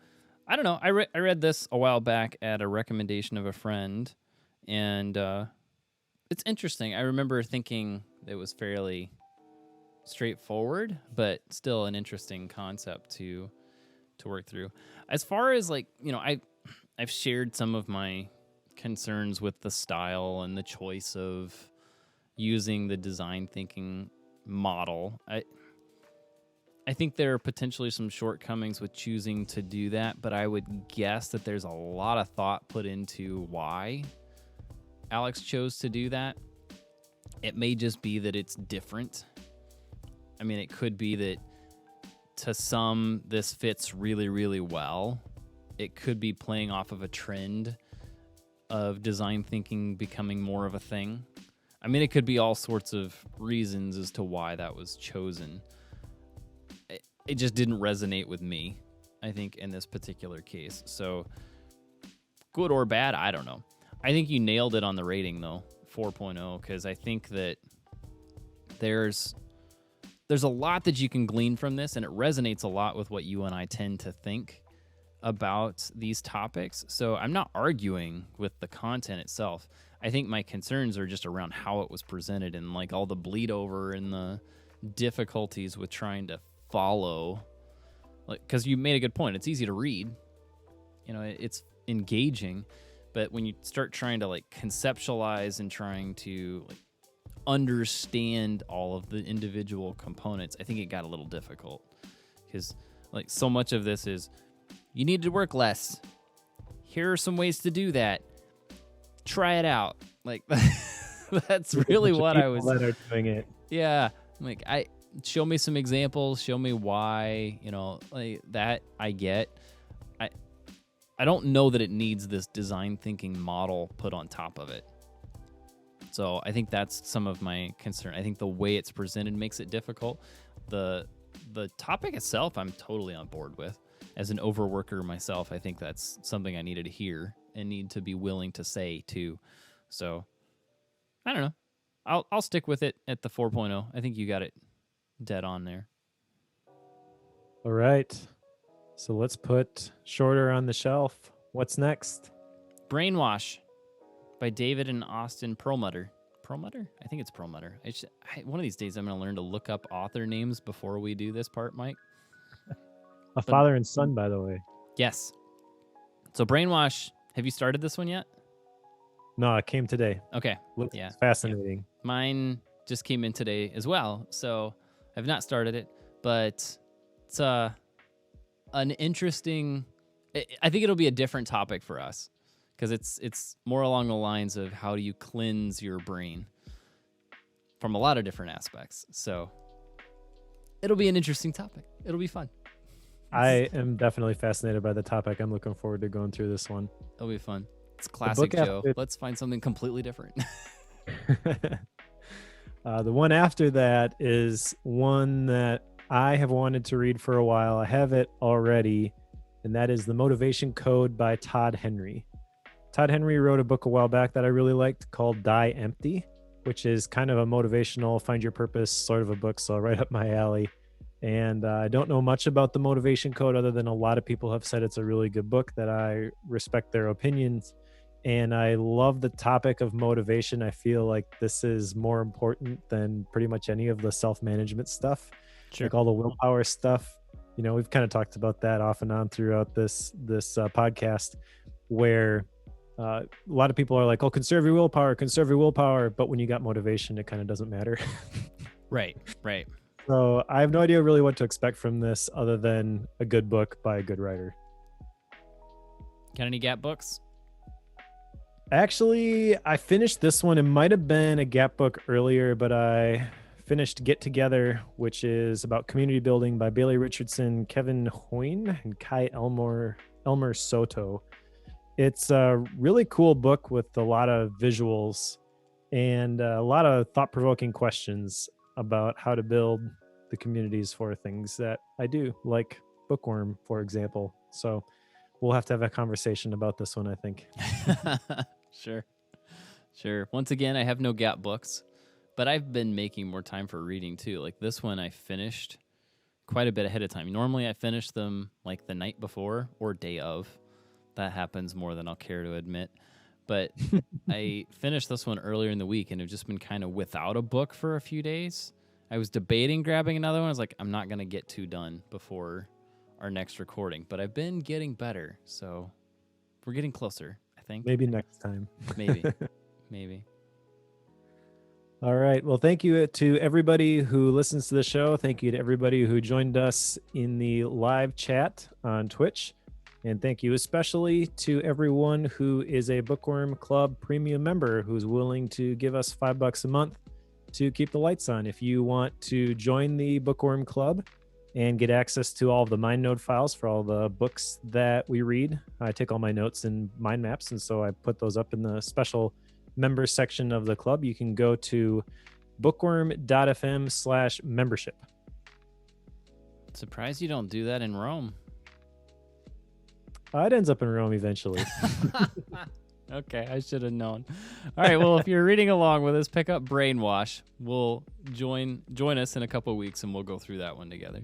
I don't know. I read this a while back at a recommendation of a friend, and it's interesting. I remember thinking it was fairly straightforward, but still an interesting concept to work through. As far as like, I've shared some of my concerns with the style and the choice of using the design thinking model. I think there are potentially some shortcomings with choosing to do that, but I would guess that there's a lot of thought put into why Alex chose to do that. It may just be that it's different. I mean, it could be that to some, this fits really, really well. It could be playing off of a trend of design thinking becoming more of a thing. I mean, it could be all sorts of reasons as to why that was chosen. It just didn't resonate with me, I think, in this particular case. So, good or bad, I don't know. I think you nailed it on the rating, though, 4.0, because I think that there's a lot that you can glean from this, and it resonates a lot with what you and I tend to think about these topics. So I'm not arguing with the content itself. I think my concerns are just around how it was presented and like all the bleed over and the difficulties with trying to follow. Like, because you made a good point. It's easy to read. You know, it's engaging. But when you start trying to like conceptualize and trying to like understand all of the individual components, I think it got a little difficult. Because like so much of this is, you need to work less. Here are some ways to do that. Try it out. Like that's really what I was. That are doing it. Yeah, like show me some examples. Show me why. You know, like that. I get. I don't know that it needs this design thinking model put on top of it. So I think that's some of my concern. I think the way it's presented makes it difficult. The topic itself, I'm totally on board with. As an overworker myself, I think that's something I needed to hear and need to be willing to say too. So I don't know. I'll stick with it at the 4.0. I think you got it dead on there. All right. So let's put shorter on the shelf. What's next? Brainwash by David and Austin Perlmutter. Perlmutter? I think it's Perlmutter. One of these days I'm going to learn to look up author names before we do this part, Mike. Father and son, by the way. Yes. So Brainwash, have you started this one yet? No, it came today. Okay. Looks yeah. fascinating. Yeah. Mine just came in today as well. So I've not started it, but it's an interesting, I think it'll be a different topic for us because it's more along the lines of how do you cleanse your brain from a lot of different aspects. So it'll be an interesting topic. It'll be fun. I am definitely fascinated by the topic. I'm looking forward to going through this one. It'll be fun. It's classic Joe. Let's find something completely different. The one after that is one that I have wanted to read for a while. I have it already, and that is The Motivation Code by Todd Henry. Todd Henry wrote a book a while back that I really liked called Die Empty, which is kind of a motivational, find your purpose sort of a book, so right up my alley. And I don't know much about The Motivation Code other than a lot of people have said it's a really good book, that I respect their opinions. And I love the topic of motivation. I feel like this is more important than pretty much any of the self-management stuff. Sure. Like all the willpower stuff. You know, we've kind of talked about that off and on throughout this podcast, where a lot of people are like, oh, conserve your willpower. But when you got motivation, it kind of doesn't matter. Right. So I have no idea really what to expect from this other than a good book by a good writer. Got any Gap books? Actually, I finished this one. It might have been a Gap book earlier, but I finished Get Together, which is about community building by Bailey Richardson, Kevin Hoyne, and Kai Elmer Soto. It's a really cool book with a lot of visuals and a lot of thought-provoking questions about how to build the communities for things that I do, like Bookworm, for example. So we'll have to have a conversation about this one, I think. Sure. Once again, I have no Gap books, but I've been making more time for reading too. Like this one I finished quite a bit ahead of time. Normally I finish them like the night before or day of. That happens more than I'll care to admit. But I finished this one earlier in the week and have just been kind of without a book for a few days. I was debating grabbing another one. I was like, I'm not going to get two done before our next recording. But I've been getting better, so we're getting closer, I think. Maybe next time. Maybe. All right. Well, thank you to everybody who listens to the show. Thank you to everybody who joined us in the live chat on Twitch. And thank you especially to everyone who is a Bookworm Club premium member who's willing to give us $5 a month to keep the lights on. If you want to join the Bookworm Club, and get access to all of the MindNode files for all the books that we read. I take all my notes in mind maps, and so I put those up in the special members section of the club. You can go to bookworm.fm/membership. Surprised you don't do that in Rome. It ends up in Rome eventually. Okay, I should have known. All right, well, if you're reading along with us, pick up Brainwash. We'll join us in a couple of weeks, and we'll go through that one together.